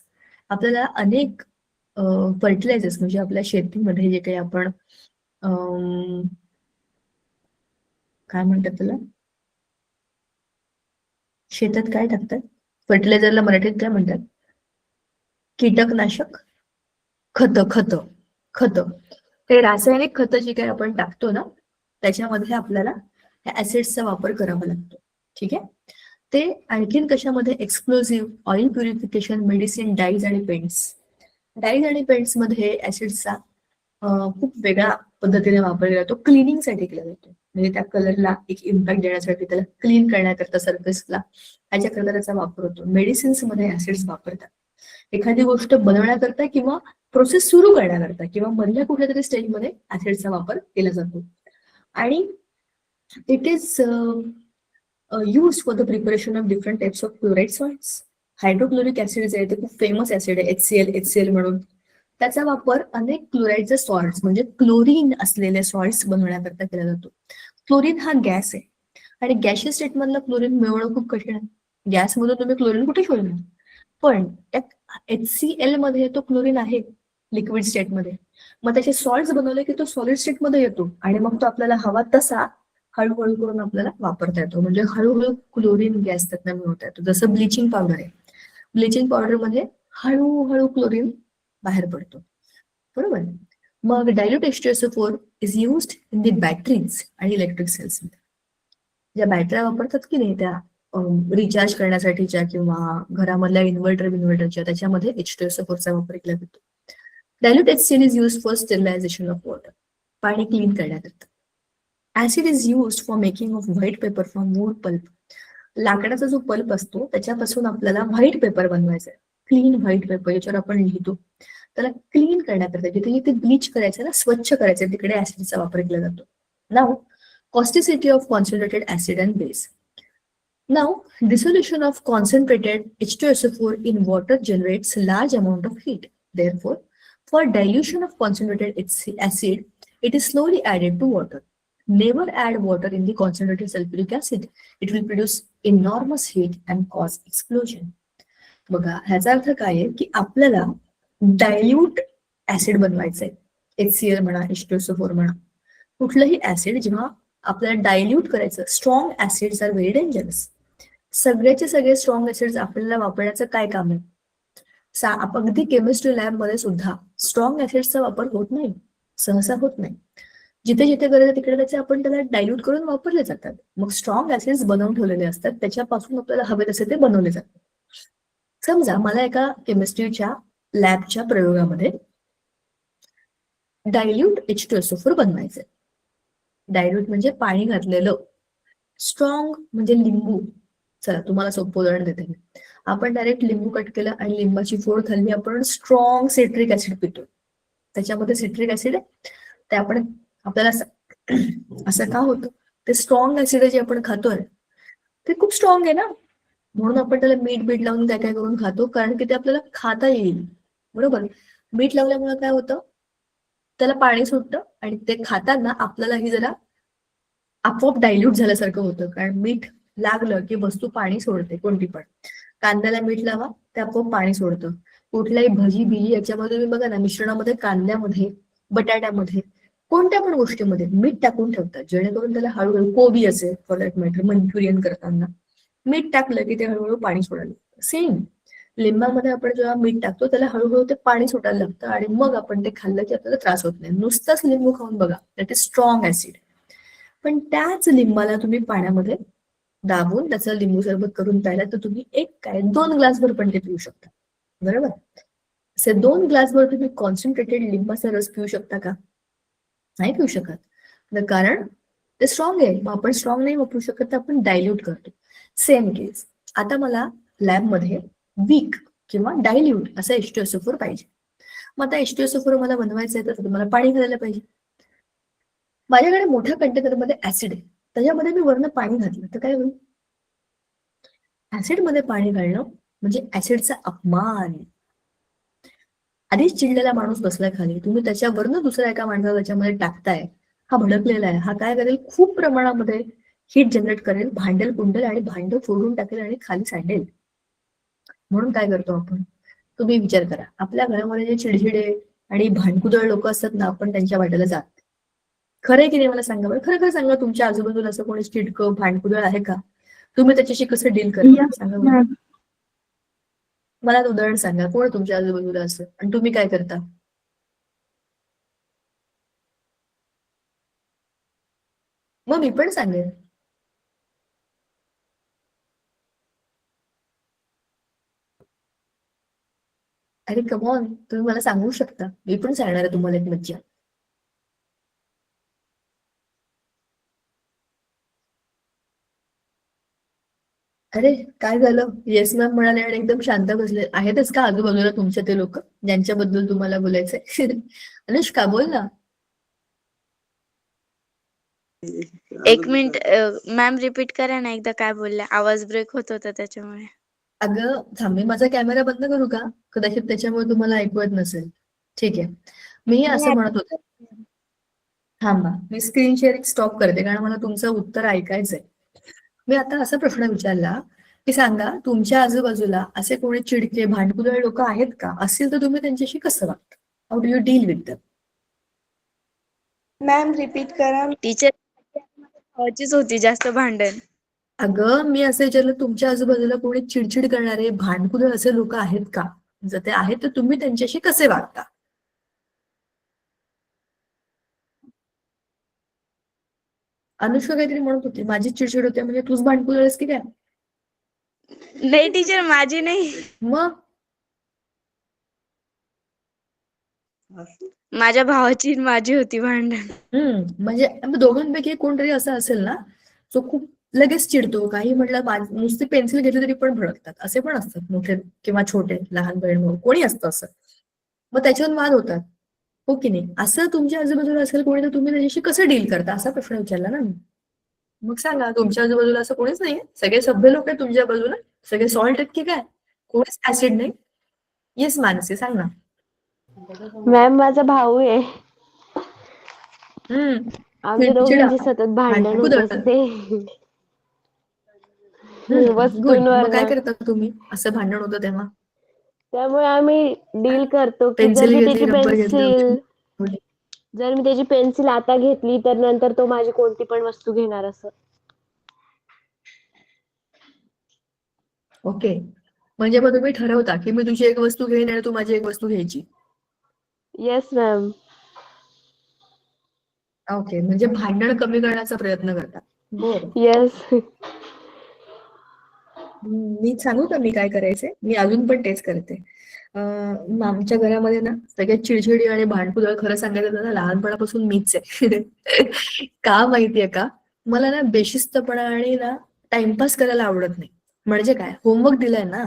आपल्याला अनेक फर्टिलायझर्स म्हणजे आपल्या शेतीमध्ये जे काही आपण काय म्हणतात त्याला, शेतात काय टाकतात? फर्टिलायझरला मराठीत काय म्हणतात? कीटकनाशक, खत. ते रासायनिक खत जी काही आपण टाकतो ना, त्याच्यामध्ये आपल्याला ह्या ऍसिड्सचा वापर करावा लागतो. ठीक आहे. ते आणखीन कशामध्ये? Explosive, oil purification, medicine, dies आणि पेंट्स. डाईज आणि पेंट्स मध्ये ऍसिड्सचा खूप वेगळ्या पद्धतीने वापर केला जातो. क्लिनिंगसाठी केला जातो. म्हणजे त्या कलरला एक इम्पॅक्ट देण्यासाठी, त्याला क्लीन करण्याकरता सरफेसला ह्याच्याकरता त्याचा वापर होतो. मेडिसिन्स मध्ये ऍसिड्स वापरतात एखादी गोष्ट बनवण्याकरता किंवा प्रोसेस सुरू करण्याकरता किंवा मधल्या कुठल्या तरी स्टेजमध्ये ऍसिडचा वापर केला जातो. आणि it is used for the preparation of different types of chloride salts. Hydrochloric acid जे आहे ते खूप फेमस ऍसिड आहे, HCl म्हणून. त्याचा वापर अनेक क्लोराईडचे सॉल्ट्स म्हणजे क्लोरीन असलेले सॉल्ट्स बनवण्याकरता केला जातो. क्लोरीन हा गॅस आहे आणि गॅशियस स्टेट मधला क्लोरीन मिळवणं खूप कठीण आहे. गॅसमधून तुम्ही क्लोरीन कुठे शोधणार? पण त्यात HCl मध्ये तो क्लोरीन आहे लिक्विड स्टेटमध्ये. मग त्याचे सॉल्ट्स बनवले की तो सॉलिड स्टेटमध्ये येतो आणि मग तो आपल्याला हवा तसा हळूहळू करून आपल्याला वापरता येतो. म्हणजे हळूहळू क्लोरीन गॅस त्यातनं मिळवता येतो. जसं ब्लिचिंग पावडर आहे. ब्लिचिंग पावडर मध्ये हळूहळू क्लोरीन बाहेर पडतो. बरोबर. मग dilute H2SO4 is used in the batteries आणि इलेक्ट्रिक सेल्स मध्ये. ज्या बॅटऱ्या वापरतात की नाही त्या रिचार्ज करण्यासाठीच्या किंवा घरामधल्या इन्व्हर्टरच्या, त्याच्यामध्ये H2SO4 चा वापर केला जातो. Dilute HCl is used for sterilization of water. पाणी क्लीन करण्याकरता. Acid is used for making of white paper from wood pulp. लाकडाचा जो पल्प असतो त्याच्यापासून आपल्याला व्हाईट पेपर बनवायचा आहे. क्लीन व्हाईट पेपर याच्यावर आपण लिहितो. त्याला क्लीन करण्याकरता जिथे जिथे ब्लीच करायचं ना, स्वच्छ करायचं, तिकडे ऍसिडचा वापर केला जातो. नाव causticity of concentrated acid and base. Now, dissolution of concentrated H2SO4 in water generates large amount of heat. Therefore, for dilution of concentrated acid, it is slowly added to water. Never add water in the concentrated sulfuric acid. It will produce enormous heat and cause explosion. बघा, ह्याचा अर्थ काय आहे की आपल्याला डायल्यूट ऍसिड बनवायचं आहे. HCl म्हणा, H2SO4 म्हणा, कुठलंही ऍसिड जेव्हा आपल्याला डायल्यूट करायचं, strong acids are very dangerous. सगळ्याचे सगळे स्ट्रॉंग ऍसिड्स आपल्याला वापरण्याचं काय काम आहे? अगदी केमिस्ट्री लॅब मध्ये सुद्धा स्ट्रॉंग ऍसिड्सचा वापर होत नाही, सहसा होत नाही. जिथे जिथे गरज आहे तिकडे त्याचे आपण त्याला डायल्यूट करून वापरले जातात. मग स्ट्रॉंग ऍसिड्स बनवून ठेवलेले असतात, त्याच्यापासून आपल्याला हवे तसे ते बनवले जातात. समजा मला एका केमिस्ट्रीच्या लॅबच्या प्रयोगामध्ये डायल्यूट H2SO4 बनवायचंय. डायल्यूट म्हणजे पाणी घातलेलं. स्ट्रॉंग म्हणजे लिंबू. चला तुम्हाला सोपं उदाहरण देते मी. आपण डायरेक्ट लिंबू कट केलं आणि लिंबाची फोड खाल्ली, आपण स्ट्रॉंग सिट्रिक ऍसिड पितो. त्याच्यामध्ये सिट्रिक ऍसिड आहे, ते आपण आपल्याला असं का होतं? ते स्ट्रॉंग ऍसिड जे आपण खातोय ते खूप स्ट्रॉंग आहे ना, म्हणून आपण त्याला मीठ लावून काय काय करून खातो, कारण की ते आपल्याला खाता येईल. बरोबर. मीठ लावल्यामुळे काय होतं? त्याला पाणी सुटतं आणि ते खाताना आपल्यालाही जरा आपोआप डायल्यूट झाल्यासारखं होतं, कारण मीठ लागलं की वस्तू पाणी सोडते. कोणती पण कांद्याला मीठ लावा, ते आपोआप पाणी सोडतं. कुठल्याही भजी बिजी याच्यामध्ये तुम्ही बघा ना, मिश्रणामध्ये कांद्यामध्ये, बटाट्यामध्ये, कोणत्या पण गोष्टीमध्ये मीठ टाकून ठेवतात, जेणेकरून त्याला हळूहळू, कोबी असेल फॉर दॅट मॅटर, मंचुरियन करताना मीठ टाकलं की ते हळूहळू पाणी सोडायला लागतं. सेम लिंबामध्ये आपण जेव्हा मीठ टाकतो त्याला हळूहळू ते पाणी सुटायला लागतं आणि मग आपण ते खाल्लं की आपल्याला त्रास होत नाही. नुसतंच लिंबू खाऊन बघा, दॅट इज स्ट्रॉंग ऍसिड. पण त्याच लिंबाला तुम्ही पाण्यामध्ये दाबून त्याचं लिंबू सरबत करून प्यायला तर तुम्ही 2 ग्लासभर पण ते पिऊ शकता. बरोबर. असे 2 ग्लासभर तुम्ही कॉन्सन्ट्रेटेड लिंबाचा रस पिऊ शकता का? नाही पिऊ शकत. कारण ते स्ट्रॉंग आहे. मग आपण स्ट्रॉंग नाही वापरू शकत, तर आपण डायल्यूट करतो. सेम केस. आता मला लॅबमध्ये वीक किंवा डायल्यूट असं H2SO4 पाहिजे. मग आता H2SO4 मला बनवायचं आहे तर तुम्हाला पाणी घालायला पाहिजे. माझ्याकडे मोठ्या कंटेनरमध्ये ऍसिड आहे, त्याच्यामध्ये मी वरनं पाणी घातलं तर काय होईल? ऍसिड मध्ये पाणी घालणं म्हणजे ऍसिडचा अपमान. आधीच चिडलेला माणूस बसलाय खाली, तुम्ही त्याच्यावरनं दुसऱ्या एका माणसाला त्याच्यामध्ये टाकताय. हा भडकलेला आहे, हा काय करेल? खूप प्रमाणामध्ये हीट जनरेट करेल, भांडेल कुंडेल आणि भांड फोडून टाकेल आणि खाली सांडेल. म्हणून काय करतो आपण? तुम्ही विचार करा, आपल्या घरामध्ये जे चिडचिडे आणि भांडकुदळ लोक असतात ना, आपण त्यांच्या वाट्याला जात. खरंय की नाही मला सांगा बरं, खरं खरं सांगा, तुमच्या आजूबाजूला असं कोणी चिडकं भांडकुदळ आहे का? तुम्ही त्याच्याशी कसं डील करता सांगा बरं. मला एक उदाहरण सांगा, कोण आहे तुमच्या आजूबाजूला असं आणि तुम्ही काय करता? मग मी पण सांगेन. अरे कमॉन, तुम्ही मला सांगू शकता, मी पण सांगणार आहे तुम्हाला एक मज्जा. अरे काय झालं, येस मॅम म्हणाले आणि एकदम शांत बसले. आहेतच का आजूबाजूला तुमच्या ते लोक ज्यांच्याबद्दल तुम्हाला बोलायचंय? अनुष्का बोल ना. एक मिनिट मॅम रिपीट करा ना एकदा काय बोलल्या, आवाज ब्रेक होत होता त्याच्यामुळे. अगं थांब, मी माझा कॅमेरा बंद करू का? कदाचित त्याच्यामुळे तुम्हाला ऐकू येत नसेल. ठीक आहे, मी असं म्हणत होते. थांबा, मी स्क्रीन शेअरिंग स्टॉप करते कारण मला तुमचं उत्तर ऐकायचंय. मी आता असा प्रश्न विचारला की सांगा, तुमच्या आजूबाजूला असे कोणी चिडके भांडकुदळ लोक आहेत का? असतील तर तुम्ही त्यांच्याशी कसं वागता? How do you deal with दम? मॅम रिपीट करा. टीचर भावाचीच होती जास्त भांडण. अगं मी असं विचारलं, तुमच्या आजूबाजूला कोणी चिडचिड करणारे भांडकुदळ असे लोक आहेत का? जर ते आहेत तर तुम्ही त्यांच्याशी कसे वागता? अनुष्का काहीतरी म्हणत होती, माझी चिडचिड होते म्हणजे तूच भांडकुदळ आहेस की काय? नाही टीचर, माझी नाही, मग माझ्या भावाची आणि माझी होती भांडण. म्हणजे दोघांपैकी कोणतरी असं असेल ना जो खूप लगेच चिडतो, काही म्हटलं नुसती पेन्सिल घेतली तरी पण भडकतात, असे पण असतात मोठे किंवा छोटे, लहान बहीण भाऊ कोणी असतं असं. मग त्याच्यावर वाद होतात, हो की नाही? असं तुमच्या आजूबाजूला असेल कोणी तर तुम्ही त्याच्याशी कसं डील करता असा प्रश्न विचारला ना मी. मग सांगा, तुमच्या आजूबाजूला असं कोणीच नाहीये? सगळे सभ्य लोक आहेत तुमच्या बाजूला? सगळे सॉल्ट आहेत की काय? कोणीच ऍसिड नाही? येस मानसी सांग ना. मॅम माझा भाऊ आहे. आमच्या चिडचिडा, दोघांची सतत भांडण होत भांडकुदळ. असते. गुड. मग काय वस्तूंवरनं. करता तुम्ही असं भांडण होतं तेव्हा? त्यामुळे आम्ही डील करतो की पेन्सिल घेतली, रबर घेतली होती. जर मी त्याची पेन्सिल आता घेतली तर नंतर तो माझी कोणती पण वस्तू घेणार असं. ओके, म्हणजे मग तुम्ही ठरवता की मी तुझी एक वस्तू घेईन आणि तू माझी एक वस्तू घ्यायची. Yes ma'am. ओके, म्हणजे भांडण कमी करण्याचा प्रयत्न करता. बरं, येस. मी सांगू का मी काय करायचे? मी अजून पण तेच करते. आमच्या घरामध्ये ना सगळ्यात चिडचिडी आणि भांडकुदळ खरं सांगायचं तर ना लहानपणापासून मीच आहे. का माहितीये का? मला ना बेशिस्तपणा आणि ना टाइमपास करायला आवडत नाही. म्हणजे काय, होमवर्क दिलाय ना,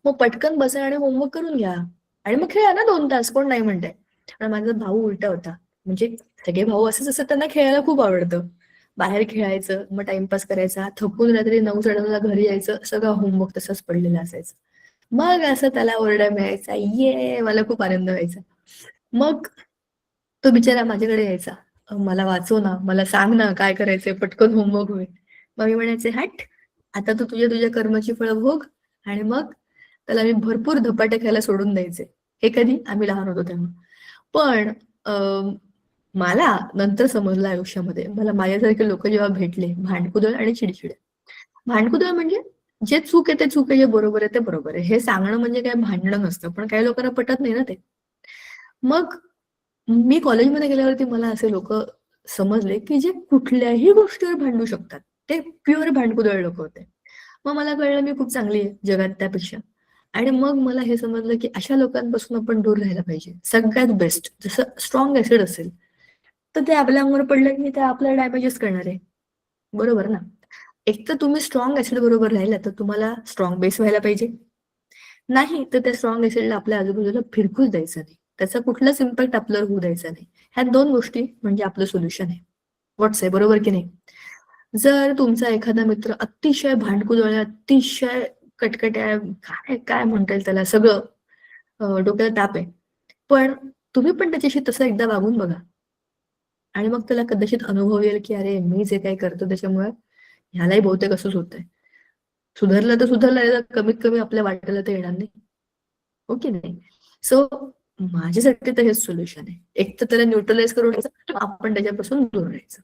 मग पटकन बसा आणि होमवर्क करून घ्या आणि मग खेळा ना 2 तास, कोण नाही म्हणतंय. आणि माझा भाऊ उलटा होता. म्हणजे सगळे भाऊ असंच असतात, त्यांना खेळायला खूप आवडतं. बाहेर खेळायचं, मग टाइमपास करायचा, थकून रात्री 9-9:30ला घरी यायचं, सगळं होमवर्क तसंच पडलेलं असायचं. मग असं त्याला ओरडा मिळायचा, मला खूप आनंद व्हायचा. मग तो बिचारा माझ्याकडे यायचा, मला वाचव ना, मला सांग ना काय करायचंय, पटकन होमवर्क होईल. मग मी म्हणायचे, हट, आता तू तुझ्या तुझ्या कर्माची फळं भोग. आणि मग त्याला मी भरपूर धपाटे खायला सोडून द्यायचे. हे कधी आम्ही लहान होतो तेव्हा. पण मला नंतर समजलं आयुष्यामध्ये, मला माझ्यासारखे लोक जेव्हा भेटले, भांडकुदळ आणि चिडचिड. भांडकुदळ म्हणजे जे चूक आहे ते चूक आहे, जे बरोबर आहे ते बरोबर आहे, हे सांगणं म्हणजे काय भांडणं नसतं. पण काही लोकांना पटत नाही ना ते. मग मी कॉलेजमध्ये गेल्यावरती मला असे लोक समजले की जे कुठल्याही गोष्टीवर भांडू शकतात, ते प्युअर भांडकुदळ लोक होते. मग मला कळलं मी खूप चांगली आहे जगात त्यापेक्षा. आणि मग मला हे समजलं की अशा लोकांपासून आपण दूर राहायला पाहिजे. सगळ्यात बेस्ट, जसं स्ट्रॉंग ऍसिड असेल तर ते आपल्या अंगावर पडलं की ते आपल्याला डॅमेजच करणार आहे, बरोबर ना? एक तर तुम्ही स्ट्रॉंग ऍसिड बरोबर राहिला तर तुम्हाला स्ट्रॉंग बेस व्हायला पाहिजे. नाही तर त्या स्ट्रॉंग ऍसिडला आपल्या आजूबाजूला फिरकूच द्यायचं नाही, त्याचा कुठलाच इम्पॅक्ट आपल्यावर होऊ द्यायचा नाही. ह्या 2 गोष्टी म्हणजे आपलं सोल्युशन आहे. व्हॉट्स आहे, बरोबर की नाही? जर तुमचा एखादा मित्र अतिशय भांडकुदळ, अतिशय कटकट्या, काय काय म्हणता येईल त्याला, सगळं डोक्याला ताप आहे, पण तुम्ही पण त्याच्याशी तसं एकदा वागून बघा आणि मग त्याला कदाचित अनुभव येईल की अरे मी जे काही करतो त्याच्यामुळे ह्यालाही बहुतेक असंच होतंय. सुधारलं तर सुधारलं, नाही तर कमीत कमी आपल्या वाट्याला तर येणार नाही, हो की नाही? सो माझ्यासाठी तर हेच सोल्युशन आहे. एक तर त्याला न्यूट्रलाइज करून घ्यायचं, आपण त्याच्यापासून दूर राहायचं.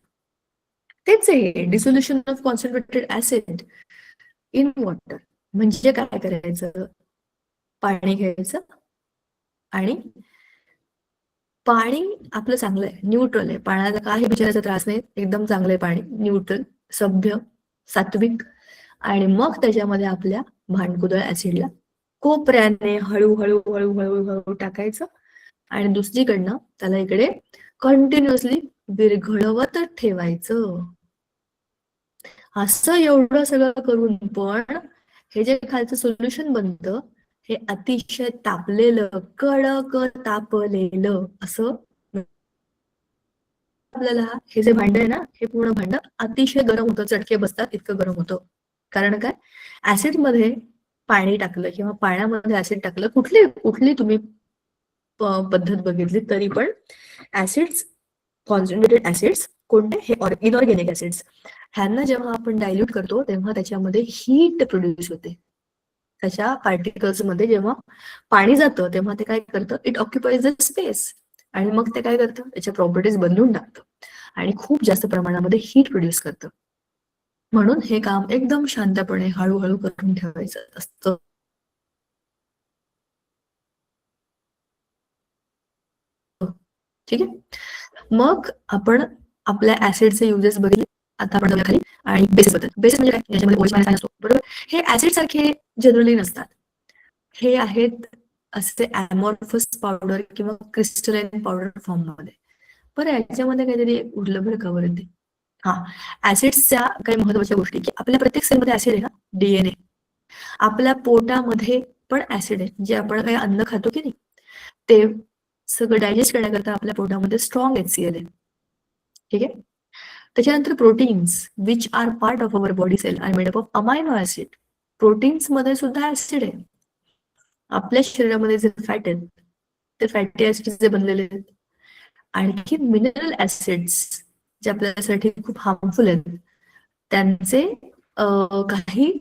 तेच आहे dissolution of concentrated acid. In water. म्हणजे काय करायचं, पाणी घ्यायचं आणि पाणी आपलं चांगलं आहे, न्यूट्रल आहे, पाण्याचा काही बिचारायचा त्रास नाही, एकदम चांगलं आहे पाणी, न्यूट्रल, सभ्य, सात्विक. आणि मग त्याच्यामध्ये आपल्या भांडकुदळ ऍसिडला कोपऱ्याने हळूहळू हळूहळू हळू टाकायचं आणि दुसरीकडनं त्याला इकडे कंटिन्युअसली विरघळवत ठेवायचं. असं एवढं सगळं करून पण हे जे खालचं सोल्युशन बनतं हे अतिशय तापलेलं, कडक तापलेलं असं. आपल्याला हे जे भांड आहे ना, हे पूर्ण भांड अतिशय गरम होतं, चटके बसतात इतकं गरम होतं. कारण काय, ऍसिड मध्ये पाणी टाकलं किंवा पाण्यामध्ये ऍसिड टाकलं, कुठली तुम्ही पद्धत बघितली तरी पण ऍसिड्स, कॉन्सन्ट्रेटेड ऍसिड्स कोणते, हे इनऑर्गॅनिक ऍसिड्स, ह्यांना जेव्हा आपण डायल्यूट करतो तेव्हा त्याच्यामध्ये हीट प्रोड्यूस होते. त्याच्या पार्टिकल्स मध्ये जेव्हा पाणी जातं तेव्हा ते काय करतं, इट ऑक्युपाइज द स्पेस, आणि मग ते काय करतं, त्याच्या प्रॉपर्टीज बदलून टाकतं आणि खूप जास्त प्रमाणामध्ये हीट प्रोड्यूस करतं. म्हणून हे काम एकदम शांतपणे हळूहळू करून ठेवायचं असतं. ठीक आहे. मग आपण आपल्या ऍसिडचे युजेस बघितले. आता आपण खाली आणि बेसिस बद्दल. बेसिस म्हणजे काय, याच्यामध्ये OH पाणी असतो, बरोबर. हे ऍसिड सारखे जनरली नसतात, हे आहेत असे अमॉर्फस पावडर किंवा क्रिस्टलाइन पावडर फॉर्म मध्ये. बरं, याच्यामध्ये काहीतरी उरलं बरं का वरती. हा, ऍसिड्सच्या काही महत्वाच्या गोष्टी, की आपल्या प्रत्येक सेलमध्ये ऍसिड आहे ना, DNA. आपल्या पोटामध्ये पण ऍसिड आहे, जे आपण काही अन्न खातो की नाही, ते सगळं डायजेस्ट करण्याकरता आपल्या पोटामध्ये स्ट्रॉंग HCl आहे. ठीक आहे. त्याच्यानंतर proteins which are part of our body cell are made up of amino acid. Proteins मध्ये सुद्धा ऍसिड आहे. आपल्या शरीरामध्ये जे फॅट आहेत ते फॅटी ऍसिड जे बनलेले आहेत. आणखी मिनरल ऍसिड्स जे आपल्यासाठी खूप हार्मफुल आहेत, त्यांचे काही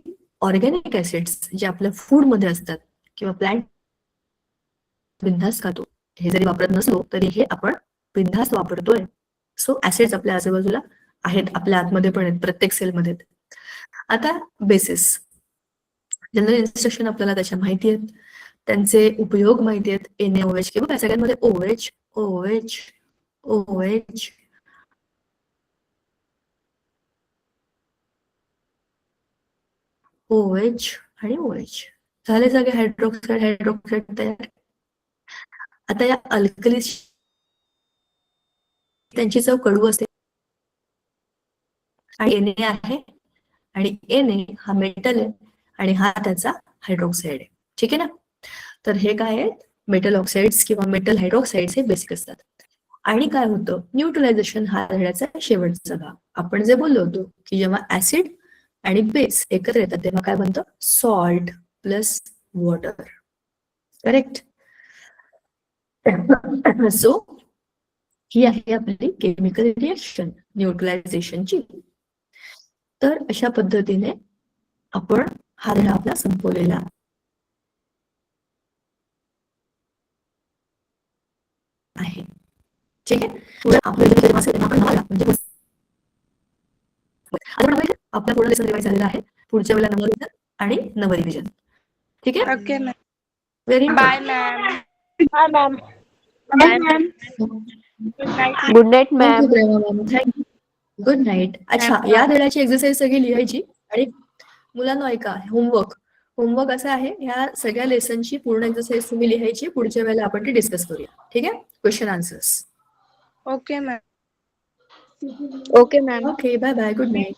ऑर्गॅनिक ऍसिड्स जे आपल्या फूड मध्ये असतात किंवा प्लांट बिनधास्त खातो, हे जरी वापरत नसलो तरी हे आपण बिनधास्त वापरतोय. सो ऍसिड्स आपल्या आजूबाजूला आहेत, आपल्या आतमध्ये पण आहेत, प्रत्येक सेलमध्ये. आता बेसिस, जनरल इन्स्ट्रक्शन आपल्याला त्याच्या माहिती आहेत, त्यांचे उपयोग माहिती आहेत. NaOH किंवा सगळ्यांमध्ये OH OH OH OH आणि OH झाले सगळे हायड्रोक्साईड तयार. आता या अल्कली त्यांची चव कडू असते आणि Na आहे, आणि Na हा मेटल आहे आणि हा त्याचा हायड्रोक्साईड आहे. ठीक आहे ना. तर हे काय आहेत, मेटल ऑक्साइड्स किंवा मेटल हायड्रोक्साइड्स हे बेसिक असतात. आणि काय होतं, न्यूट्रलायझेशन हा धड्याचा शेवटचा भाग. आपण जे बोललो होतो की जेव्हा ऍसिड आणि बेस एकत्र येतात तेव्हा काय बनतं, salt plus water. Correct. So ही आहे आपली केमिकल रिएक्शन न्यूट्रलायझेशनची. तर अशा पद्धतीने आपण हा धडा आपला संपवलेला आहे. ठीक आहे. पुढे म्हणजे आपला पुढे लेसन रिवाइज झालेला आहे. पुढच्या वेळेला नवं रिव्हिजन आणि नवं रिव्हिजन. ठीक आहे. Okay ma'am. Very bye ma'am. Hi ma'am. Bye ma'am. Good night ma'am. Thank you. Good night. अच्छा, या धड्याची एक्सरसाइज सगळी लिहायची. आणि मुलांना ऐका, होमवर्क असं आहे, ह्या सगळ्या लेसनची पूर्ण एक्सरसाइज तुम्ही लिहायची. पुढच्या वेळेला आपण ती डिस्कस करूया. ठीक आहे. Question answers. Okay ma'am. Okay ma'am. Okay, bye bye, good night.